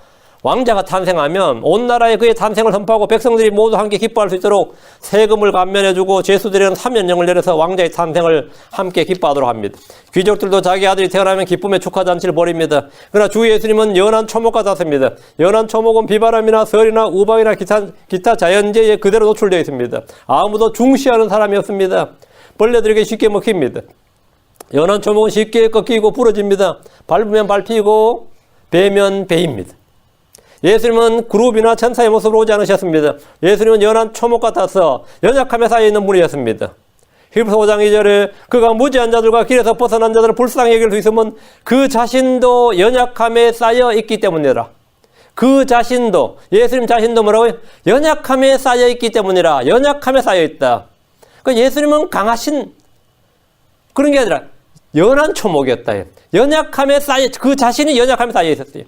왕자가 탄생하면 온 나라에 그의 탄생을 선포하고 백성들이 모두 함께 기뻐할 수 있도록 세금을 감면해주고 죄수들에는 3년령을 내려서 왕자의 탄생을 함께 기뻐하도록 합니다. 귀족들도 자기 아들이 태어나면 기쁨의 축하잔치를 벌입니다. 그러나 주 예수님은 연한 초목 같았습니다. 연한 초목은 비바람이나 설이나 우박이나 기타 자연재해에 그대로 노출되어 있습니다. 아무도 중시하는 사람이었습니다. 벌레들에게 쉽게 먹힙니다. 연한 초목은 쉽게 꺾이고 부러집니다. 밟으면 밟히고 베면 베입니다. 예수님은 그룹이나 천사의 모습으로 오지 않으셨습니다. 예수님은 연한 초목 같아서 연약함에 쌓여 있는 분이었습니다. 히브리서 5장 2절에 그가 무지한 자들과 길에서 벗어난 자들을 불쌍히 여길 수 있으면 그 자신도 연약함에 쌓여 있기 때문이라. 그 자신도, 예수님 자신도 뭐라고요? 연약함에 쌓여 있기 때문이라. 연약함에 쌓여 있다. 그러니까 예수님은 강하신 그런 게 아니라 연한 초목이었다. 연약함에 쌓여, 그 자신이 연약함에 쌓여 있었어요.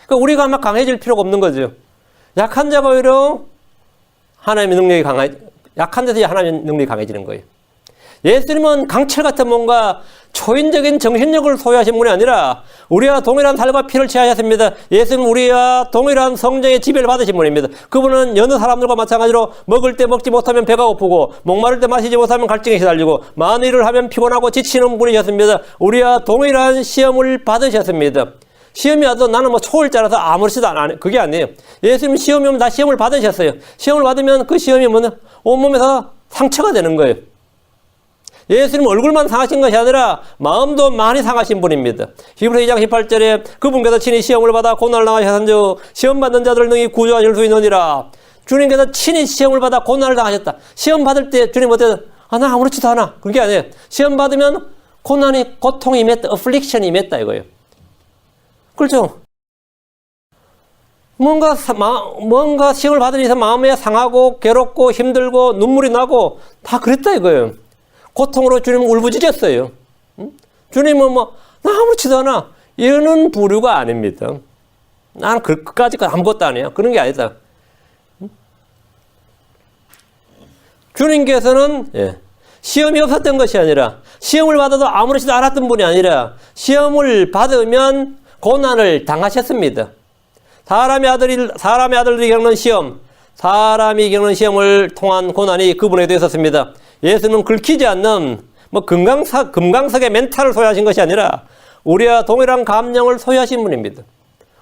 그러니까 우리가 아마 강해질 필요가 없는 거죠. 약한 자가 오히려 하나님의 능력이 약한 데서 하나님의 능력이 강해지는 거예요. 예수님은 강철 같은 뭔가 초인적인 정신력을 소유하신 분이 아니라 우리와 동일한 살과 피를 취하셨습니다. 예수님은 우리와 동일한 성령의 지배를 받으신 분입니다. 그분은 여느 사람들과 마찬가지로 먹을 때 먹지 못하면 배가 고프고 목마를 때 마시지 못하면 갈증에 시달리고 많은 일을 하면 피곤하고 지치는 분이셨습니다. 우리와 동일한 시험을 받으셨습니다. 시험이 와도 나는 뭐 초월자라서 아무렇지도 않아. 그게 아니에요. 예수님 시험이 오면 다 시험을 받으셨어요. 시험을 받으면 그 시험이 뭐냐? 온몸에서 상처가 되는 거예요. 예수님 얼굴만 상하신 것이 아니라 마음도 많이 상하신 분입니다. 히브리서 2장 18절에 그분께서 친히 시험을 받아 고난을 당하셨은즉 시험 받는 자들을 능히 구조하실 수 있느니라. 주님께서 친히 시험을 받아 고난을 당하셨다. 시험 받을 때 주님 어때? 나 아무렇지도 않아. 그게 아니에요. 시험 받으면 고난이, 고통이 임했다. 어플릭션이 임했다 이거예요. 그렇죠? 뭔가 시험을 받으면서 마음에 상하고 괴롭고 힘들고 눈물이 나고 다 그랬다 이거예요. 고통으로 주님은 울부짖었어요. 주님은 나 아무렇지도 않아. 이러는 부류가 아닙니다. 나는 그까짓 건 아무것도 아니에요. 그런 게 아니다. 주님께서는 시험이 없었던 것이 아니라 시험을 받아도 아무렇지도 않았던 분이 아니라 시험을 받으면 고난을 당하셨습니다. 사람의 아들들이 겪는 시험, 사람이 겪는 시험을 통한 고난이 그분에도 있었습니다. 예수는 긁히지 않는 금강석의 멘탈을 소유하신 것이 아니라 우리와 동일한 감정을 소유하신 분입니다.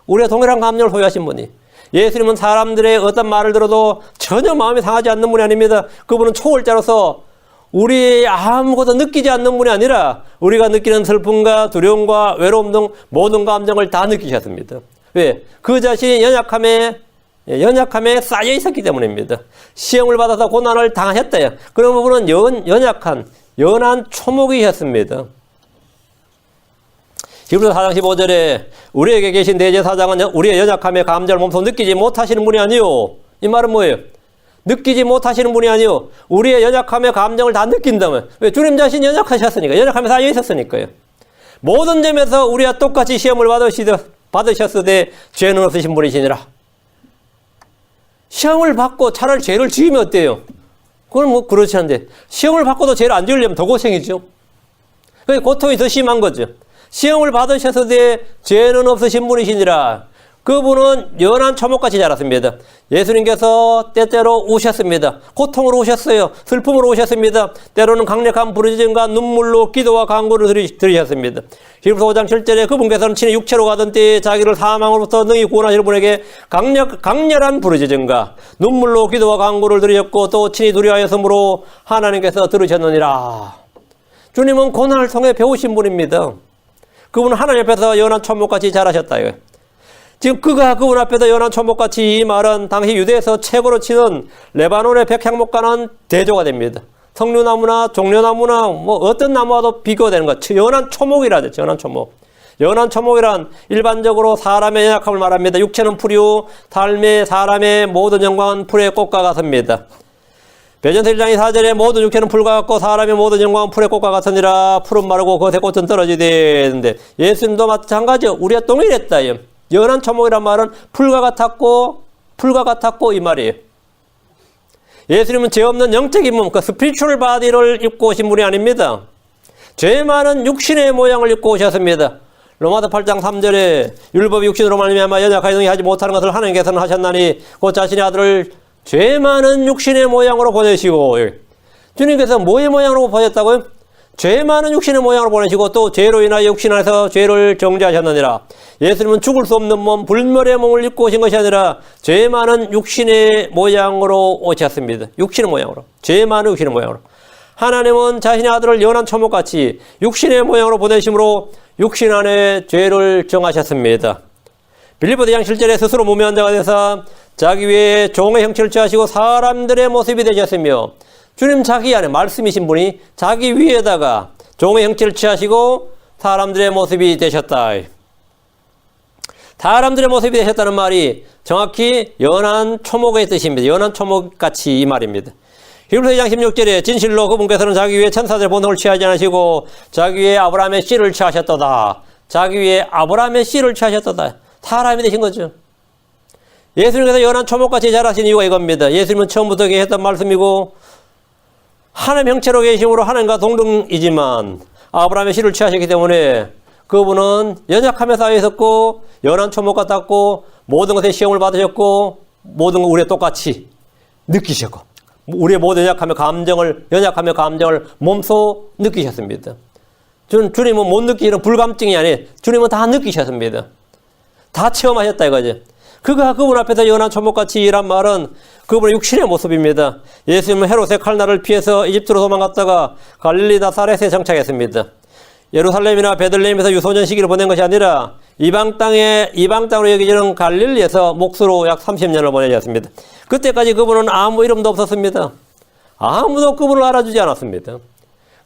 우리와 동일한 감정을 소유하신 분이. 예수님은 사람들의 어떤 말을 들어도 전혀 마음이 상하지 않는 분이 아닙니다. 그분은 초월자로서 우리 아무것도 느끼지 않는 분이 아니라 우리가 느끼는 슬픔과 두려움과 외로움 등 모든 감정을 다 느끼셨습니다. 왜? 그 자신이 연약함에 쌓여 있었기 때문입니다. 시험을 받아서 고난을 당하셨다. 그런 부분은 연한 초목이셨습니다. 히브리서 4장 15절에 우리에게 계신 대제사장은 우리의 연약함의 감정을 몸소 느끼지 못하시는 분이 아니요. 이 말은 뭐예요? 느끼지 못하시는 분이 아니요. 우리의 연약함의 감정을 다 느낀다면. 왜? 주님 자신이 연약하셨으니까. 연약함에 쌓여 있었으니까요. 모든 점에서 우리와 똑같이 시험을 받으셨으되 죄는 없으신 분이시니라. 시험을 받고 차라리 죄를 지으면 어때요? 그건 그렇지 않은데 시험을 받고도 죄를 안 지으려면 더 고생이죠. 그러니까 고통이 더 심한 거죠. 시험을 받으셨으되 죄는 없으신 분이시니라. 그분은 연한 초목같이 자랐습니다. 예수님께서 때때로 우셨습니다. 고통으로 우셨어요. 슬픔으로 우셨습니다. 때로는 강력한 부르짖음과 눈물로 기도와 간구를 드리셨습니다. 히브리서 5장 7절에 그분께서는 친히 육체로 가던 때에 자기를 사망으로부터 능히 구원하실 분에게 강렬한 부르짖음과 눈물로 기도와 간구를 드리셨고 또 친히 두려워하였으므로 하나님께서 들으셨느니라. 주님은 고난을 통해 배우신 분입니다. 그분은 하나님 앞에서 연한 초목같이 자라셨다. 지금 그분 앞에서 연한 초목같이 이 말은 당시 유대에서 최고로 치는 레바논의 백향목과는 대조가 됩니다. 석류나무나 종려나무나 어떤 나무와도 비교되는 것. 연한 초목이라 하죠. 연한 초목. 연한 초목이란 일반적으로 사람의 연약함을 말합니다. 육체는 풀이요 삶의 사람의 모든 영광은 풀의 꽃과 같습니다. 베전서 1장 4절에 모든 육체는 풀과 같고 사람의 모든 영광은 풀의 꽃과 같으니라. 풀은 마르고 그것의 꽃은 떨어지되. 예수님도 마찬가지요. 우리가 동일했다. 연한 초목이란 말은 풀과 같았고 이 말이에요. 예수님은 죄 없는 영적인 몸, 그 스피리추얼 바디를 입고 오신 분이 아닙니다. 죄 많은 육신의 모양을 입고 오셨습니다. 로마서 8장 3절에 율법이 육신으로 말미암아 연약하여 능히 하지 못하는 것을 하나님께서는 하셨나니 곧 자신의 아들을 죄 많은 육신의 모양으로 보내시고. 주님께서 뭐의 모양으로 보냈다고요? 죄 많은 육신의 모양으로 보내시고 또 죄로 인하여 육신 안에서 죄를 정죄하셨느니라. 예수님은 죽을 수 없는 몸, 불멸의 몸을 입고 오신 것이 아니라 죄 많은 육신의 모양으로 오셨습니다. 육신의 모양으로. 죄 많은 육신의 모양으로. 하나님은 자신의 아들을 연한 초목같이 육신의 모양으로 보내심으로 육신 안에 죄를 정하셨습니다. 빌립보 2장 7절에 스스로 무미한 자가 되사 자기 위에 종의 형체를 취하시고 사람들의 모습이 되셨으며, 주님 자기 안에 말씀이신 분이 자기 위에다가 종의 형체를 취하시고 사람들의 모습이 되셨다. 사람들의 모습이 되셨다는 말이 정확히 연한 초목의 뜻입니다. 연한 초목같이 이 말입니다. 히브리서 2장 16절에 진실로 그분께서는 자기 위에 천사들의 본성을 취하지 않으시고 자기 위에 아브라함의 씨를 취하셨도다. 자기 위에 아브라함의 씨를 취하셨도다. 사람이 되신 거죠. 예수님께서 연한 초목같이 자라신 이유가 이겁니다. 예수님은 처음부터 계셨던 말씀이고 하나님 형체로 계심으로 하나님과 동등이지만 아브라함의 씨를 취하셨기 때문에 그분은 연약함에 쌓여 있었고 연한 초목 같았고 모든 것에 시험을 받으셨고 모든 걸 우리와 똑같이 느끼셨고 우리의 모든 연약함의 감정을 몸소 느끼셨습니다. 주님은 못 느끼는 불감증이 아니에요. 주님은 다 느끼셨습니다. 다 체험하셨다 이거죠. 그분 앞에서 연한 초목같이 일한 말은 그분의 육신의 모습입니다. 예수님은 헤롯의 칼날을 피해서 이집트로 도망갔다가 갈릴리 나사렛에 정착했습니다. 예루살렘이나 베들레헴에서 유소년 시기를 보낸 것이 아니라 이방 땅으로 여겨지는 갈릴리에서 몫으로 약 30년을 보내셨습니다. 그때까지 그분은 아무 이름도 없었습니다. 아무도 그분을 알아주지 않았습니다.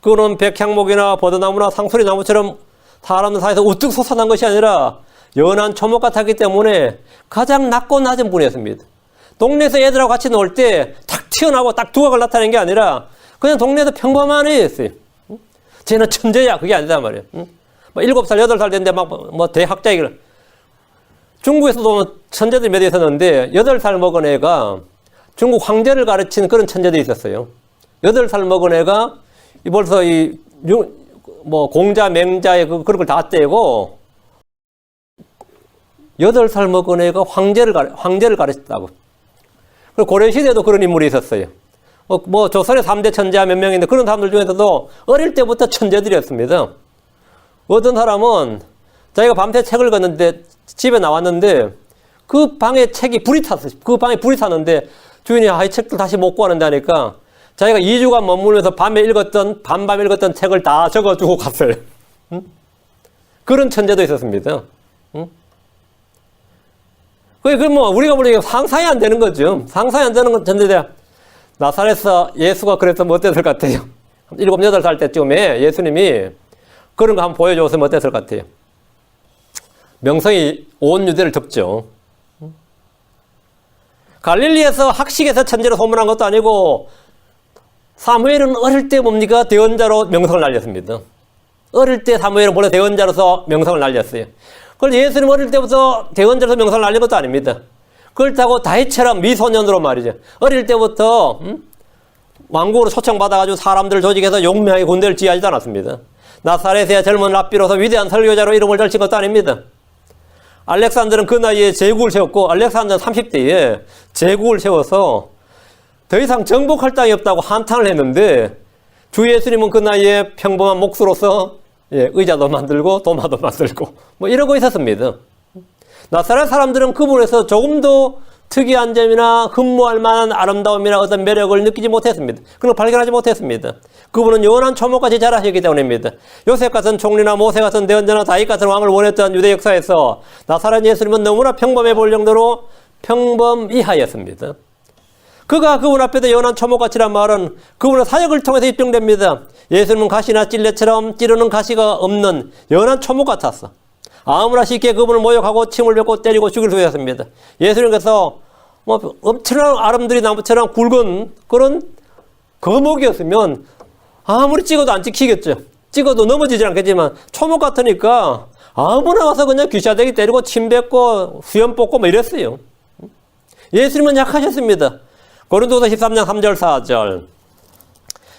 그분은 백향목이나 버드나무나 상수리나무처럼 사람들 사이에서 우뚝 솟아난 것이 아니라 연한 초목 같았기 때문에 가장 낮고 낮은 분이었습니다. 동네에서 애들하고 같이 놀 때 탁 튀어나오고 딱 두각을 나타낸 게 아니라 그냥 동네에서 평범한 애였어요. 쟤는 천재야. 그게 아니단 말이에요. 뭐 7살, 8살 됐는데 대학자이길. 중국에서도 천재들이 몇 개 있었는데 8살 먹은 애가 중국 황제를 가르치는 그런 천재들이 있었어요. 8살 먹은 애가 벌써 공자, 맹자의 그런 걸 다 떼고 8살 먹은 애가 황제를 가르쳤다고. 그리고 고려시대에도 그런 인물이 있었어요. 조선의 3대 천재가 몇 명인데 그런 사람들 중에서도 어릴 때부터 천재들이었습니다. 어떤 사람은 자기가 밤새 책을 걷는데 집에 나왔는데 그 방에 불이 탔어요. 그 방에 불이 탔는데 주인이 이 책들 다시 못 구하는데 하니까 자기가 2주간 머물면서 밤밤 읽었던 책을 다 적어주고 갔어요. 그런 천재도 있었습니다. 우리가 보기에 상상이 안 되는 거죠. 상상이 안 되는 건 천재다. 나사렛에서 예수가 그랬으면 어땠을 것 같아요? 7, 8살 때쯤에 예수님이 그런 거 한번 보여줬으면 어땠을 것 같아요? 명성이 온 유대를 덮죠. 갈릴리에서 학식에서 천재로 소문난 것도 아니고 사무엘은 어릴 때 뭡니까? 대언자로 명성을 날렸습니다. 어릴 때 사무엘은 원래 대언자로서 명성을 날렸어요. 그런데 예수님 어릴 때부터 대언자로서 명성을 날린 것도 아닙니다. 그렇다고 다윗처럼 미소년으로 말이죠. 어릴 때부터 왕국으로 초청받아가지고 사람들을 조직해서 용맹하게 군대를 지휘하지 않았습니다. 나사렛의 젊은 랍비로서 위대한 설교자로 이름을 걸친 것도 아닙니다. 알렉산더는 그 나이에 제국을 세웠고 알렉산더는 30대에 제국을 세워서 더 이상 정복할 땅이 없다고 한탄을 했는데 주 예수님은 그 나이에 평범한 목수로서 의자도 만들고 도마도 만들고 이러고 있었습니다. 나사렛 사람들은 그분에서 조금도 특이한 점이나 흠모할 만한 아름다움이나 어떤 매력을 느끼지 못했습니다. 그걸 발견하지 못했습니다. 그분은 연한 초목같이 자라셨기 때문입니다. 요셉 같은 총리나 모세 같은 대언자나 다윗 같은 왕을 원했던 유대 역사에서 나사렛 예수님은 너무나 평범해 보일 정도로 평범이하였습니다. 그가 그분 앞에서 연한 초목같이란 말은 그분의 사역을 통해서 입증됩니다. 예수님은 가시나 찔레처럼 찌르는 가시가 없는 연한 초목 같았어. 아무나 쉽게 그분을 모욕하고 침을 뱉고 때리고 죽일 수 있었습니다. 예수님께서 엄청난 아름드리 나무처럼 굵은 그런 거목이었으면 아무리 찍어도 안 찍히겠죠. 찍어도 넘어지지 않겠지만 초목 같으니까 아무나 와서 그냥 귀샤대기 때리고 침 뱉고 수염 뽑고 이랬어요. 예수님은 약하셨습니다. 고린도서 13장 3절 4절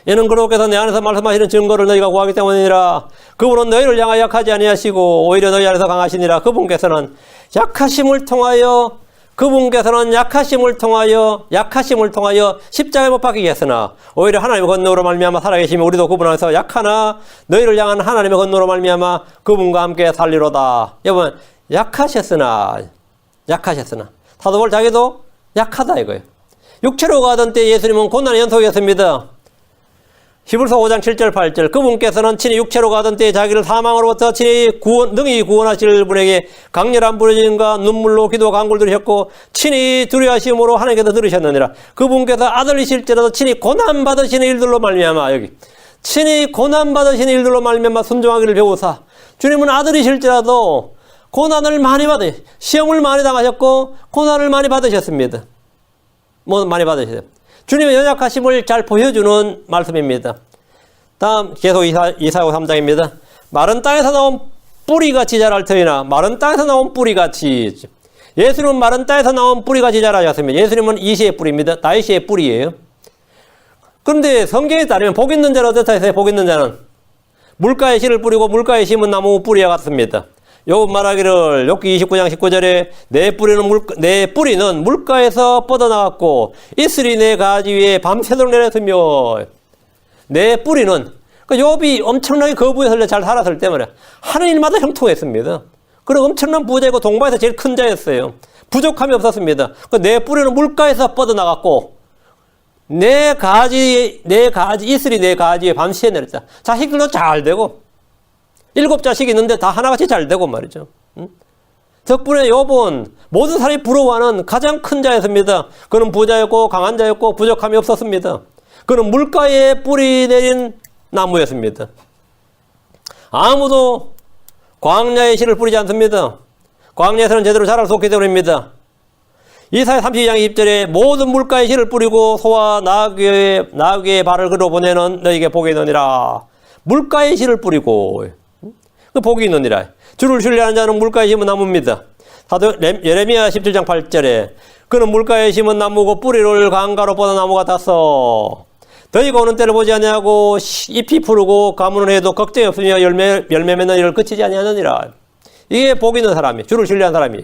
이는 그로께서 내 안에서 말씀하시는 증거를 너희가 구하기 때문이니라. 그분은 너희를 향하여 약하지 아니하시고 오히려 너희 안에서 강하시니라. 그분께서는 약하심을 통하여 십자가에 못 박히겠으나 오히려 하나님의 권능으로 말미암아 살아계시며 우리도 그분 안에서 약하나 너희를 향한 하나님의 권능으로 말미암아 그분과 함께 살리로다. 여러분 약하셨으나 사도 바울 자기도 약하다 이거예요. 육체로 가던 때 예수님은 고난의 연속이었습니다. 히브리서 5장 7절 8절 그분께서는 친히 육체로 가던 때에 자기를 사망으로부터 친히 능히 구원하실 분에게 강렬한 부르짖음과 눈물로 기도 간구를 들으셨고 친히 두려워하심으로 하나님께서 들으셨느니라. 그분께서 아들이실지라도 친히 고난받으시는 일들로 말미암아 여기 친히 고난받으시는 일들로 말미암아 순종하기를 배우사 주님은 아들이실지라도 고난을 많이 시험을 많이 당하셨고 고난을 많이 받으셨습니다. 많이 받으셨어요. 주님의 연약하심을 잘 보여주는 말씀입니다. 다음 계속 이사야 3장입니다. 마른 땅에서 나온 뿌리같이 자랄 터이나 마른 땅에서 나온 뿌리같이 예수님은 마른 땅에서 나온 뿌리같이 자라셨습니다. 예수님은 이시의 뿌리입니다. 다윗의 뿌리예요. 그런데 성경에 따르면 복 있는 자는 어떻다 했어요? 복 있는 자는 물가에 씨를 뿌리고 물가에 심은 나무 뿌리와 같습니다. 욥 말하기를 욥기 29장 19절에 내 뿌리는 물가에서 뻗어나갔고 이슬이 내 가지 위에 밤새도록 내렸으며 내 뿌리는 욥이 엄청나게 거부에서 잘 살았을 때문에 하는 일마다 형통했습니다. 그리고 엄청난 부자이고 동방에서 제일 큰 자였어요. 부족함이 없었습니다. 내 뿌리는 물가에서 뻗어나갔고 내 가지 이슬이 내 가지에 밤새 내렸다. 자식들도 잘 되고 7 자식이 있는데 다 하나같이 잘 되고 말이죠. 덕분에 욥은 모든 사람이 부러워하는 가장 큰 자였습니다. 그는 부자였고 강한 자였고 부족함이 없었습니다. 그는 물가에 뿌리 내린 나무였습니다. 아무도 광야의 씨를 뿌리지 않습니다. 광야에서는 제대로 자랄 수 없기 때문입니다. 이사야 32장 20절에 모든 물가에 씨를 뿌리고 소와 나귀의 발을 그로 보내는 너에게 복이 있느니라. 물가에 씨를 뿌리고 복이 있느니라. 주를 신뢰하는 자는 물가에 심은 나무입니다. 사도 예레미야 17장 8절에 그는 물가에 심은 나무고 뿌리를 강가로 뻗은 나무 같았어. 더위가 오는 때를 보지 아니하고 잎이 푸르고 가물은 해도 걱정이 없으며 열매 맺는 일을 그치지 아니하느니라. 이게 복 있는 사람이, 주를 신뢰한 사람이.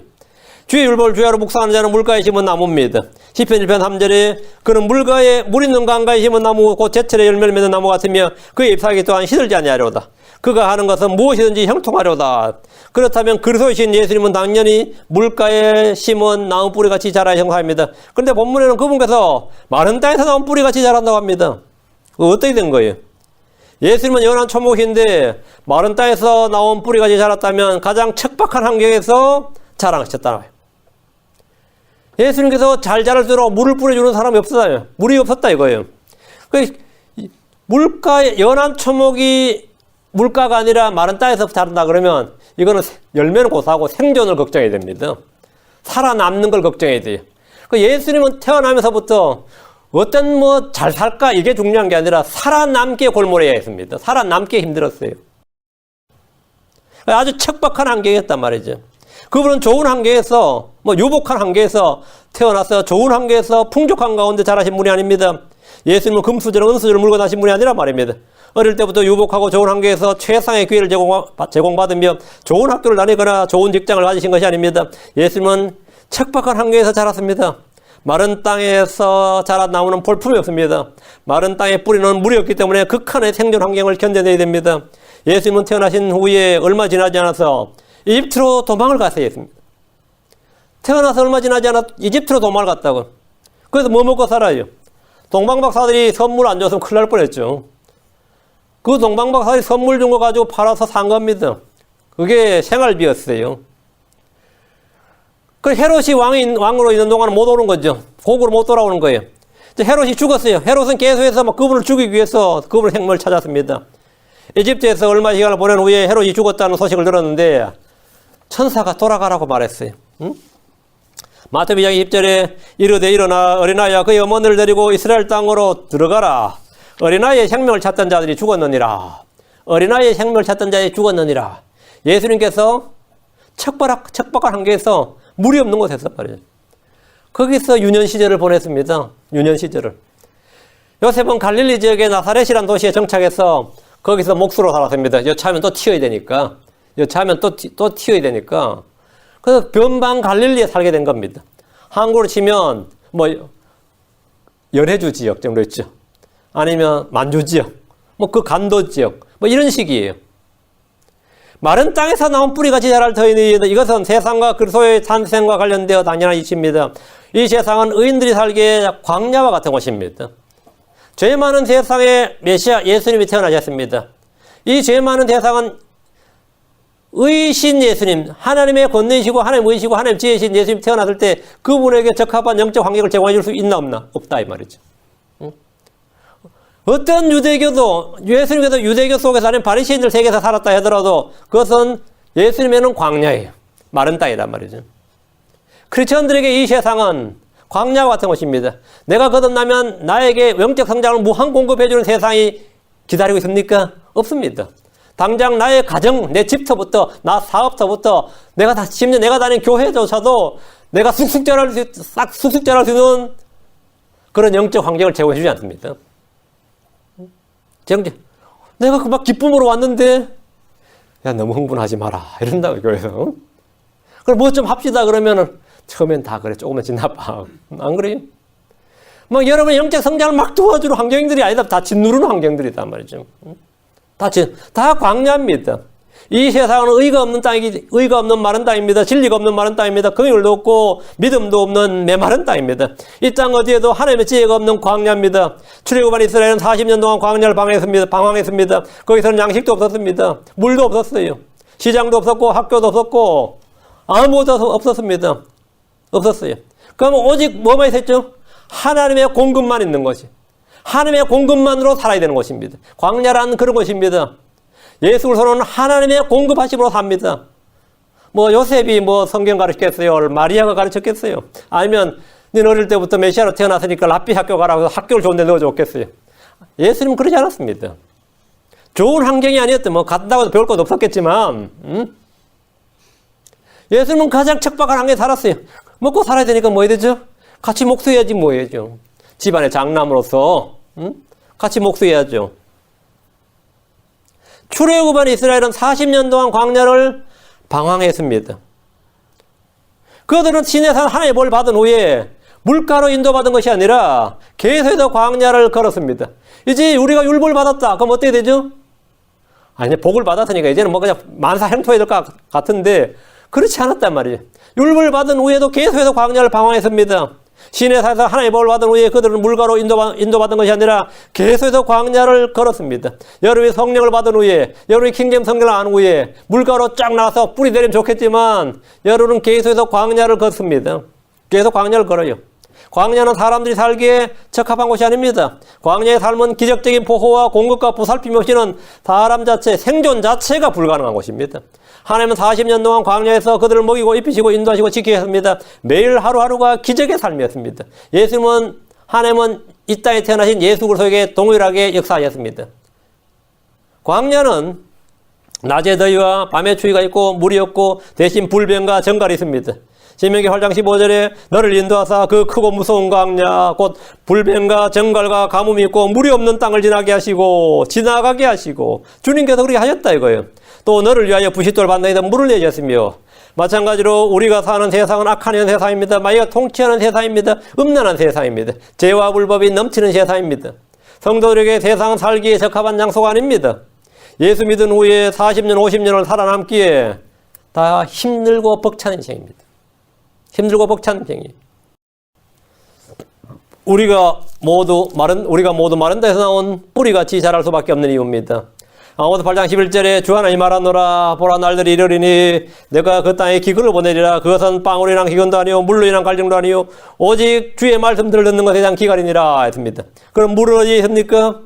주의 율법을 주야로 묵상하는 자는 물가에 심은 나무입니다. 시편 1편 3절에 그는 물 있는 강가에 심은 나무 곧 제철에 열매를 맺는 나무 같으며 그의 잎사귀 또한 시들지 아니하려다. 그가 하는 것은 무엇이든지 형통하려다. 그렇다면 그리스도이신 예수님은 당연히 물가에 심은 나무 뿌리같이 자라야 형상입니다. 그런데 본문에는 그분께서 마른 땅에서 나온 뿌리같이 자란다고 합니다. 그거 어떻게 된 거예요? 예수님은 연한 초목인데 마른 땅에서 나온 뿌리같이 자랐다면 가장 척박한 환경에서 자라셨다는 거예요. 예수님께서 잘 자랄수록 물을 뿌려주는 사람이 없었어요. 물이 없었다 이거예요. 물가에 연한 초목이 물가가 아니라 마른 땅에서 자란다 그러면 이거는 열매는 고사하고 생존을 걱정해야 됩니다. 살아남는 걸 걱정해야 돼요. 예수님은 태어나면서부터 어떤 잘 살까 이게 중요한 게 아니라 살아남기에 골몰해야 했습니다. 살아남기에 힘들었어요. 아주 척박한 환경이었단 말이죠. 그분은 좋은 환경에서 유복한 환경에서 태어나서 좋은 환경에서 풍족한 가운데 자라신 분이 아닙니다. 예수님은 금수저랑 은수저를 물고 나신 분이 아니란 말입니다. 어릴 때부터 유복하고 좋은 환경에서 최상의 기회를 제공받으며 좋은 학교를 다니거나 좋은 직장을 가지신 것이 아닙니다. 예수님은 척박한 환경에서 자랐습니다. 마른 땅에서 자란 나무는 볼품이 없습니다. 마른 땅에 뿌리는 물이 없기 때문에 극한의 생존 환경을 견뎌내야 됩니다. 예수님은 태어나신 후에 얼마 지나지 않아서 이집트로 도망을 갔어야 했습니다. 태어나서 얼마 지나지 않아 이집트로 도망을 갔다고. 그래서 뭐 먹고 살아요? 동방박사들이 선물 안 줬으면 큰일 날 뻔했죠. 그 동방박사들이 선물 준 거 가지고 팔아서 산 겁니다. 그게 생활비였어요. 그 헤롯이 왕으로 있는 동안은 못 오는 거죠. 고국으로 못 돌아오는 거예요. 헤롯이 죽었어요. 헤롯은 계속해서 그분을 죽이기 위해서 그분의 생명을 찾았습니다. 이집트에서 얼마 시간을 보낸 후에 헤롯이 죽었다는 소식을 들었는데 천사가 돌아가라고 말했어요. 응? 마태복음 2장 20절에 이르되 일어나 어린아이와 그의 어머니를 데리고 이스라엘 땅으로 들어가라. 어린아이의 생명을 찾던 자들이 죽었느니라. 어린아이의 생명을 찾던 자들이 죽었느니라. 예수님께서 척박한 환경에서 물이 없는 곳에서 말이에요. 거기서 유년 시절을 보냈습니다. 유년 시절을. 요셉은 갈릴리 지역의 나사렛이라는 도시에 정착해서 거기서 목수로 살았습니다. 여차하면 또 튀어야 되니까. 여차하면 또 튀어야 되니까. 그래서 변방 갈릴리에 살게 된 겁니다. 한국으로 치면 연해주 지역 정도 있죠. 아니면 만주 지역, 그 간도 지역, 이런 식이에요. 마른 땅에서 나온 뿌리같이 자랄 터이니 이것은 세상과 그리스도의 탄생과 관련되어 당연한 이치입니다. 이 세상은 의인들이 살기에 광야와 같은 곳입니다. 죄 많은 세상에 메시아 예수님이 태어나셨습니다. 이 죄 많은 세상은 의신 예수님, 하나님의 권능이시고 하나님 의시고 하나님 지혜이신 예수님 태어났을 때 그분에게 적합한 영적 환경을 제공해 줄 수 있나 없나? 없다 이 말이죠. 어떤 유대교도 예수님께서 유대교 속에서 하는 바리새인들 세계에서 살았다 하더라도 그것은 예수님에는 광야예요. 마른 땅이란 말이죠. 크리스천들에게 이 세상은 광야와 같은 것입니다. 내가 거듭나면 나에게 영적 성장을 무한 공급해주는 세상이 기다리고 있습니까? 없습니다. 당장 나의 가정, 내 집터부터, 나 사업터부터, 심지어 내가 다니는 교회조차도 내가 쑥쑥 자랄 수 있는 그런 영적 환경을 제공해 주지 않습니다. 내가 막 기쁨으로 왔는데, 야, 너무 흥분하지 마라. 이런다고, 교회에서. 그럼 뭐 좀 합시다. 그러면은, 처음엔 다 그래. 조금만 지나봐. 안 그래요? 막 여러분의 영적 성장을 막 도와주는 환경들이 아니다. 다 짓누르는 환경들이단 말이죠. 다 광야입니다. 이 세상은 의가 없는 마른 땅입니다. 진리가 없는 마른 땅입니다. 긍휼도 없고 믿음도 없는 메마른 땅입니다. 이 땅 어디에도 하나님의 지혜가 없는 광야입니다. 출애굽한 이스라엘은 40년 동안 광야를 방황했습니다. 거기서는 양식도 없었습니다. 물도 없었어요. 시장도 없었고 학교도 없었고 아무것도 없었습니다. 없었어요. 그럼 오직 뭐만 있었죠? 하나님의 공급만 있는 것이. 하나님의 공급만으로 살아야 되는 것입니다. 광야란 그런 것입니다. 예수 그리스도는 하나님의 공급하심으로 삽니다. 뭐 요셉이 뭐 성경 가르쳤겠어요? 마리아가 가르쳤겠어요? 아니면 너는 어릴 때부터 메시아로 태어났으니까 랍비 학교 가라고 해서 학교를 좋은 데 넣어줬겠어요? 예수님은 그러지 않았습니다. 좋은 환경이 아니었대. 뭐 갔다고 해도 배울 것도 없었겠지만 예수님은 가장 척박한 환경에 살았어요. 먹고 살아야 되니까 뭐 해야 되죠? 같이 목수해야지 뭐 해야죠. 집안의 장남으로서 같이 목수해야죠. 출애굽한 이스라엘은 40년 동안 광야를 방황했습니다. 그들은 시내산 하나님의 벌을 받은 후에 물가로 인도받은 것이 아니라 계속해서 광야를 걸었습니다. 이제 우리가 율법을 받았다. 그럼 어떻게 되죠? 아니, 복을 받았으니까 이제는 뭐 그냥 만사 형통해야 될 것 같은데 그렇지 않았단 말이에요. 율법을 받은 후에도 계속해서 광야를 방황했습니다. 시내산에서 하나님의 복을 받은 후에 그들은 물가로 인도받은 것이 아니라 계속해서 광야를 걸었습니다. 여러분이 성령을 받은 후에, 여러분이 킹잼 성경을 안 후에 물가로 쫙 나와서 뿌리 내리면 좋겠지만 여러분은 계속해서 광야를 걷습니다. 계속 광야를 걸어요. 광야는 사람들이 살기에 적합한 곳이 아닙니다. 광야의 삶은 기적적인 보호와 공급과 보살핌이 없이는 사람 자체, 생존 자체가 불가능한 곳입니다. 하나님은 40년 동안 광야에서 그들을 먹이고 입히시고 인도하시고 지키셨습니다. 매일 하루하루가 기적의 삶이었습니다. 하나님은 이 땅에 태어나신 예수 그리스도에게 동일하게 역사하셨습니다. 광야는 낮의 더위와 밤의 추위가 있고 물이 없고 대신 불변과 정갈이 있습니다. 신명기 8장 15절에 너를 인도하사 그 크고 무서운 광야 곧 불변과 정갈과 가뭄이 있고 물이 없는 땅을 지나가게 하시고 주님께서 그렇게 하셨다 이거예요. 또 너를 위하여 부싯돌 반대에다 물을 내셨으며 마찬가지로 우리가 사는 세상은 악한 세상입니다. 마귀가 통치하는 세상입니다. 음란한 세상입니다. 죄와 불법이 넘치는 세상입니다. 성도들에게 세상 살기에 적합한 장소가 아닙니다. 예수 믿은 후에 40년 50년을 살아남기에 다 힘들고 벅찬 인생입니다. 힘들고 벅찬 인생이에요. 우리가 모두 마른 데서 나온 뿌리같이 자랄 수밖에 없는 이유입니다. 아모스 8장 11절에 주 하나님 말하노라 보라 날들이 이르리니 내가 그 땅에 기근을 보내리라 그것은 빵으로 인한 기근도 아니요 물로 인한 갈증도 아니요 오직 주의 말씀들을 듣는 것에 대한 기갈이니라 했습니다. 그럼 물은 어디에 있습니까?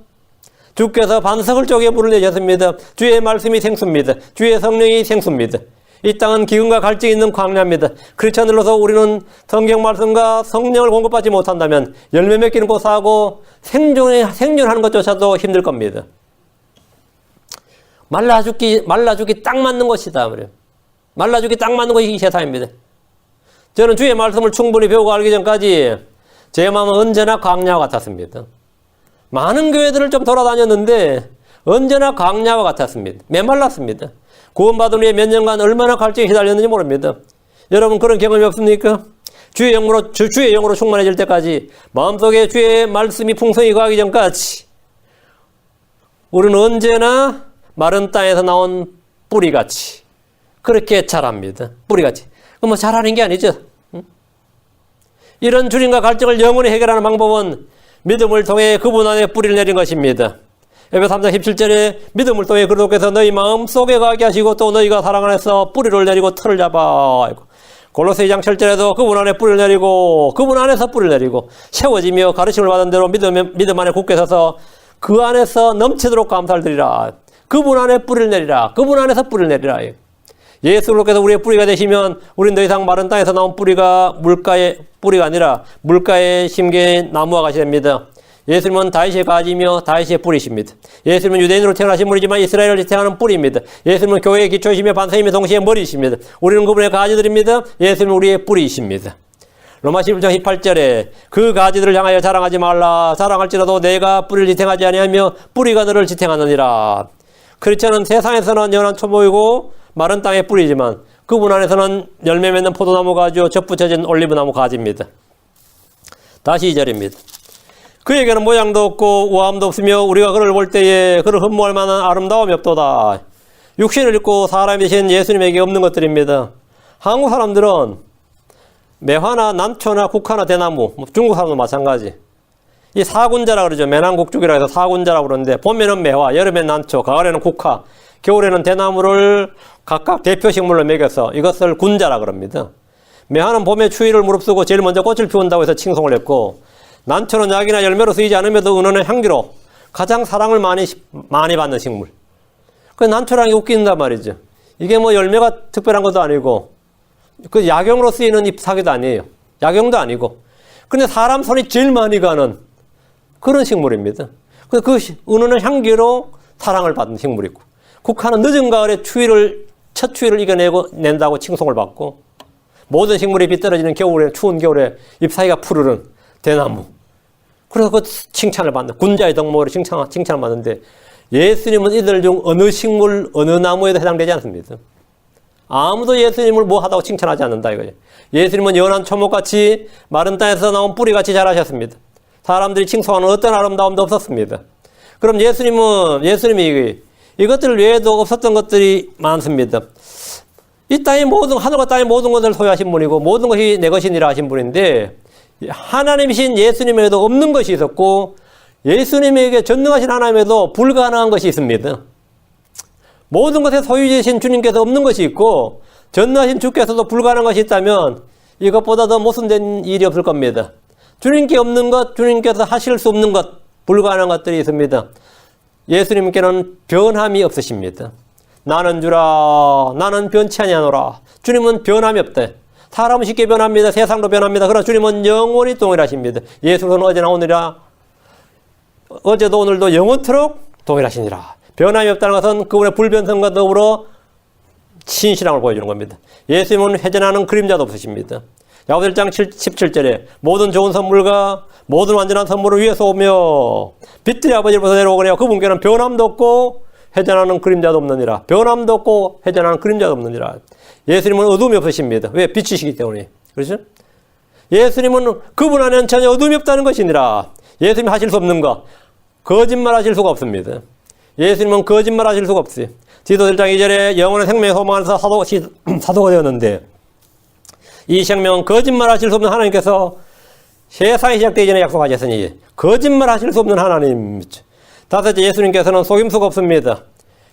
주께서 반석을 쪼개 물을 내셨습니다. 주의 말씀이 생수입니다. 주의 성령이 생수입니다. 이 땅은 기근과 갈증이 있는 광야입니다. 크리스천으로서 우리는 성경 말씀과 성령을 공급받지 못한다면 열매 맺기는 고사하고 생존하는 것조차도 힘들 겁니다. 말라 죽기 딱 맞는 것이다. 말라 죽기 딱 맞는 것이 이 세상입니다. 저는 주의 말씀을 충분히 배우고 알기 전까지 제 마음은 언제나 광야와 같았습니다. 많은 교회들을 좀 돌아다녔는데 언제나 광야와 같았습니다. 메말랐습니다. 구원받은 후에 몇 년간 얼마나 갈증에 휘달렸는지 모릅니다. 여러분 그런 경험이 없습니까? 주의 영으로 충만해질 때까지 마음속에 주의 말씀이 풍성히 거하기 전까지 우리는 언제나 마른 땅에서 나온 뿌리같이 그렇게 자랍니다. 뿌리같이. 그럼 뭐 자라는 게 아니죠. 이런 주님과 갈증을 영원히 해결하는 방법은 믿음을 통해 그분 안에 뿌리를 내린 것입니다. 에베소 3장 17절에 믿음을 통해 그리스도께서 너희 마음속에 가게 하시고 또 너희가 사랑 안에서 뿌리를 내리고 틀을 잡아. 골로새 2장 7절에도 그분 안에 뿌리를 내리고 그분 안에서 뿌리를 내리고 세워지며 가르침을 받은 대로 믿음 안에 굳게 서서 그 안에서 넘치도록 감사를 드리라. 그분 안에 뿌리를 내리라. 그분 안에서 뿌리를 내리라. 예수님께서 우리의 뿌리가 되시면 우리는 더 이상 마른 땅에서 나온 뿌리가 물가의 뿌리가 아니라 물가에 심긴 나무와 같이 됩니다. 예수님은 다윗의 가지며 다윗의 뿌리십니다. 예수님은 유대인으로 태어나신 분이지만 이스라엘을 지탱하는 뿌리입니다. 예수님은 교회의 기초이시며 반석이며 동시에 머리이십니다. 우리는 그분의 가지들입니다. 예수님은 우리의 뿌리이십니다. 로마 11장 18절에 그 가지들을 향하여 자랑하지 말라. 자랑할지라도 내가 뿌리를 지탱하지 아니하며 뿌리가 너를 지탱하느니라. 크리스천은 세상에서는 연한 초보이고 마른 땅의 뿌리지만 그분 안에서는 열매 맺는 포도나무 가지요 접붙여진 올리브나무 가지입니다. 다시 2절입니다. 그에게는 모양도 없고 우아함도 없으며 우리가 그를 볼 때에 그를 흠모할 만한 아름다움이 없도다. 육신을 입고 사람이 되신 예수님에게 없는 것들입니다. 한국 사람들은 매화나 난초나 국화나 대나무, 중국 사람도 마찬가지. 이 사군자라 그러죠. 매난국죽이라 해서 사군자라고 그러는데 봄에는 매화, 여름엔 난초, 가을에는 국화, 겨울에는 대나무를 각각 대표식물로 매겨서 이것을 군자라 그럽니다. 매화는 봄에 추위를 무릅쓰고 제일 먼저 꽃을 피운다고 해서 칭송을 했고 난초는 약이나 열매로 쓰이지 않으면도 은은한 향기로 가장 사랑을 많이 받는 식물. 그 난초랑 웃긴단 말이죠. 이게 뭐 열매가 특별한 것도 아니고 그 약용으로 쓰이는 잎사귀도 아니에요. 약용도 아니고. 근데 사람 손이 제일 많이 가는 그런 식물입니다. 그 은은한 향기로 사랑을 받는 식물이고 국화는 늦은 가을에 첫 추위를 이겨낸다고 칭송을 받고 모든 식물이 비떨어지는 겨울에 추운 겨울에 잎사귀가 푸르른 대나무. 그래서 그 칭찬을 받는 군자의 덕목으로 칭찬을 받는데 예수님은 이들 중 어느 식물 어느 나무에도 해당되지 않습니다. 아무도 예수님을 뭐 하다고 칭찬하지 않는다 이거예요. 예수님은 연한 초목같이 마른 땅에서 나온 뿌리같이 자라셨습니다. 사람들이 칭송하는 어떤 아름다움도 없었습니다. 그럼 예수님이 이것들 외에도 없었던 것들이 많습니다. 이 땅의 하늘과 땅의 모든 것을 소유하신 분이고 모든 것이 내 것이니라 하신 분인데 하나님이신 예수님에게도 없는 것이 있었고 예수님에게 전능하신 하나님에도 불가능한 것이 있습니다. 모든 것의 소유주이신 주님께서 없는 것이 있고 전능하신 주께서도 불가능한 것이 있다면 이것보다 더 모순된 일이 없을 겁니다. 주님께 없는 것, 주님께서 하실 수 없는 것, 불가능한 것들이 있습니다. 예수님께는 변함이 없으십니다. 나는 주라, 나는 변치 아니하노라. 주님은 변함이 없다. 사람은 쉽게 변합니다. 세상도 변합니다. 그러나 주님은 영원히 동일하십니다. 예수는 어제나 오늘이라, 어제도 오늘도 영원토록 동일하시니라. 변함이 없다는 것은 그분의 불변성과 더불어 신실함을 보여주는 겁니다. 예수님은 회전하는 그림자도 없으십니다. 야고보서 1장 17절에 모든 좋은 선물과 모든 완전한 선물을 위에서 오며 빛들의 아버지로부터 내려오거니와 그분께는 변함도 없고 회전하는 그림자도 없느니라. 변함도 없고 회전하는 그림자도 없느니라. 예수님은 어둠이 없으십니다. 왜? 빛이시기 때문에. 그렇죠? 예수님은 그분 안에는 전혀 어둠이 없다는 것이니라. 예수님이 하실 수 없는 것, 거짓말 하실 수가 없습니다. 예수님은 거짓말 하실 수가 없어요. 디도서 1장 2절에 영원한 생명의 소망 안에서 사도가 되었는데 이 생명은 거짓말 하실 수 없는 하나님께서 세상이 시작되기 전에 약속하셨으니 거짓말 하실 수 없는 하나님. 다섯째, 예수님께서는 속임수가 없습니다.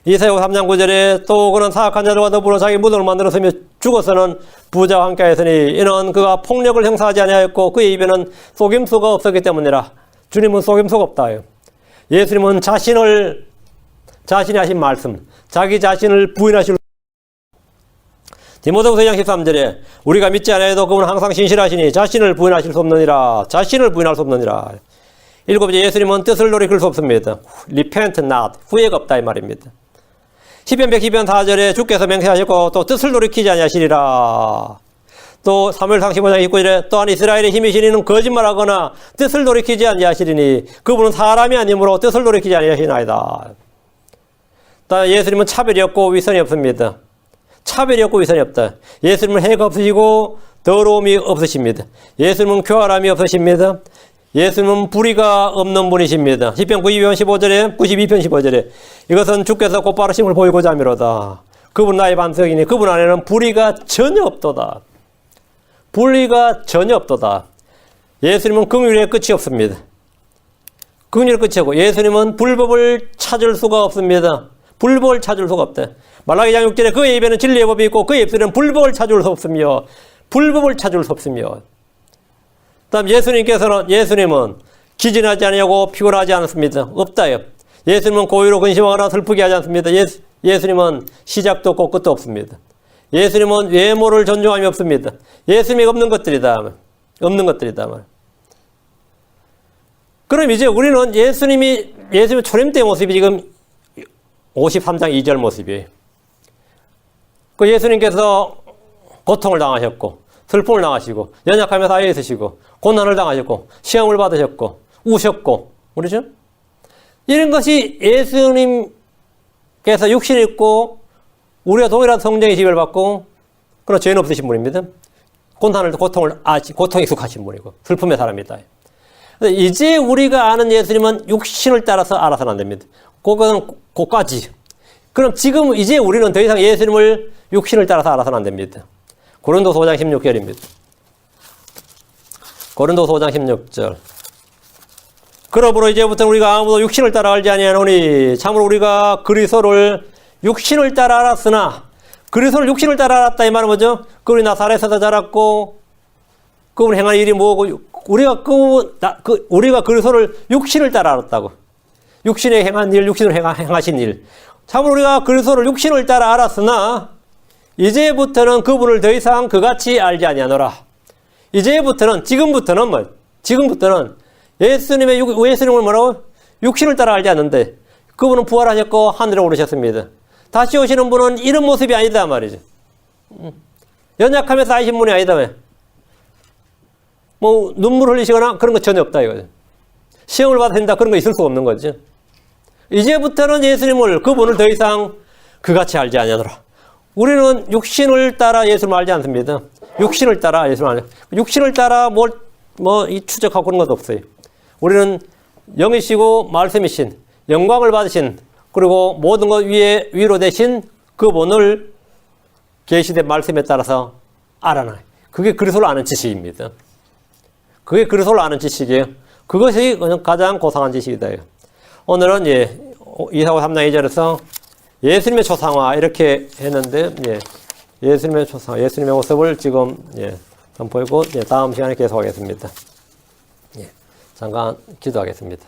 이사야서 3장 9절에 또 그는 사악한 자들과 더불어 자기 무덤을 만들었으며 죽어서는 부자와 함께 하였으니 이는 그가 폭력을 행사하지 아니하였고 그의 입에는 속임수가 없었기 때문이라. 주님은 속임수가 없다요. 예수님은 자신이 하신 말씀, 자기 자신을 부인하실 디모데후서 2장 13절에 우리가 믿지 않아도 그분은 항상 신실하시니 자신을 부인하실 수 없느니라. 자신을 부인할 수 없느니라. 일곱째, 예수님은 뜻을 돌이킬 수 없습니다. Repent not. 후회가 없다 이 말입니다. 시편 112편 4절에 주께서 맹세하셨고 또 뜻을 돌이키지 아니하시리라. 또 사무엘상 15장 29절에 또한 이스라엘의 힘이신 이는 거짓말하거나 뜻을 돌이키지 아니하시리니 그분은 사람이 아니므로 뜻을 돌이키지 아니하시나이다. 또 예수님은 차별이 없고 위선이 없습니다. 차별이 없고 위선이 없다. 예수님은 해가 없으시고 더러움이 없으십니다. 예수님은 교활함이 없으십니다. 예수님은 불의가 없는 분이십니다. 시편 92편 15절에 이것은 주께서 곧바르심을 보이고자 함이로다. 그분 나의 반석이니 그분 안에는 불의가 전혀 없도다. 불의가 전혀 없도다. 예수님은 긍휼의 끝이 없습니다. 긍휼의 끝이고 예수님은 불법을 찾을 수가 없습니다. 불법을 찾을 수가 없다. 말라기 장 6절에 그의 입에는 진리의 법이 있고 그의 입술에는 불법을 찾을 수 없으며 불법을 찾을 수 없으며. 다음 예수님은 기진하지 아니하고 피곤하지 않습니다. 없다요. 예수님은 고의로 근심하거나 슬프게 하지 않습니다. 예수님은 시작도 없고 끝도 없습니다. 예수님은 외모를 존중함이 없습니다. 예수님이 없는 것들이다. 없는 것들이다. 그럼 이제 우리는 예수님의 초림 때 모습이 지금 53장 2절 모습이에요. 그 예수님께서 고통을 당하셨고 슬픔을 당하시고 연약하며 쌓여 있으시고 고난을 당하셨고 시험을 받으셨고 우셨고 그렇죠? 이런 것이 예수님께서 육신이 있고 우리가 동일한 성령의 지배를 받고 그런 죄는 없으신 분입니다. 고통에 익숙하신 분이고 슬픔의 사람이다. 이제 우리가 아는 예수님은 육신을 따라서 알아서는 안 됩니다. 그거는 고까지. 그럼 지금 이제 우리는 더 이상 예수님을 육신을 따라서 알아서는 안 됩니다. 고린도서 5장 16절입니다. 고린도서 5장 16절. 그러므로 이제부터 우리가 아무도 육신을 따라 알지 아니하노니 참으로 우리가 그리스도를 육신을 따라 알았으나 그리스도를 육신을 따라 알았다 이 말은 뭐죠? 그분이 나사렛에서 자랐고 그분 행한 일이 뭐고 우리가 그리스도를 육신을 따라 알았다고. 육신에 행한 일, 육신을 행하신 일. 참으로 우리가 그리스도를 육신을 따라 알았으나 이제부터는 그분을 더 이상 그같이 알지 아니하노라. 지금부터는 예수님을 뭐라고? 육신을 따라 알지 않는데 그분은 부활하셨고 하늘에 오르셨습니다. 다시 오시는 분은 이런 모습이 아니다 말이죠. 연약하며 쌓이신 분이 아니다. 뭐 눈물 흘리시거나 그런 거 전혀 없다 이거죠. 시험을 받아야 된다 그런 거 있을 수 없는 거죠. 이제부터는 그분을 더 이상 그같이 알지 아니하노라. 우리는 육신을 따라 예수를 알지 않습니다. 육신을 따라 이 추적하고 그런 것도 없어요. 우리는 영이시고 말씀이신 영광을 받으신 그리고 모든 것 위로 되신 그분을 계시된 말씀에 따라서 알아놔요. 그게 그리스도를 아는 지식입니다. 그게 그리스도를 아는 지식이에요. 그것이 가장 고상한 지식이다. 오늘은 이사고 3장 2절에서 예수님의 초상화 이렇게 했는데 예수님의 초상화, 예수님의 모습을 지금 선포하고 다음 시간에 계속하겠습니다. 잠깐 기도하겠습니다.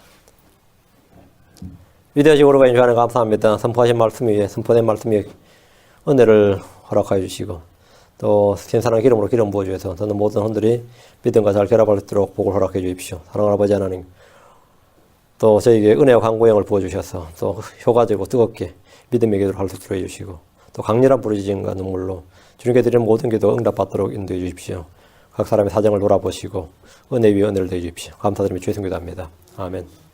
위대하시고 오르가신 주 하나님 감사합니다. 선포된 말씀이 은혜를 허락하여 주시고 또 신선한 기름으로 기름 부어주셔서 저는 모든 헌들이 믿음과 잘 결합할 수 있도록 복을 허락해 주십시오. 사랑하는 아버지 하나님, 또 저에게 은혜와 강구형을 부어주셔서 또 효과적이고 뜨겁게 믿음의 기도를 할 수 있도록 해주시고 또 강렬한 부르짖음과 눈물로 주님께 드리는 모든 기도 응답받도록 인도해 주십시오. 각 사람의 사정을 돌아보시고 은혜 위에 은혜를 더해 주십시오. 감사드리며 주의 성기도합니다. 아멘.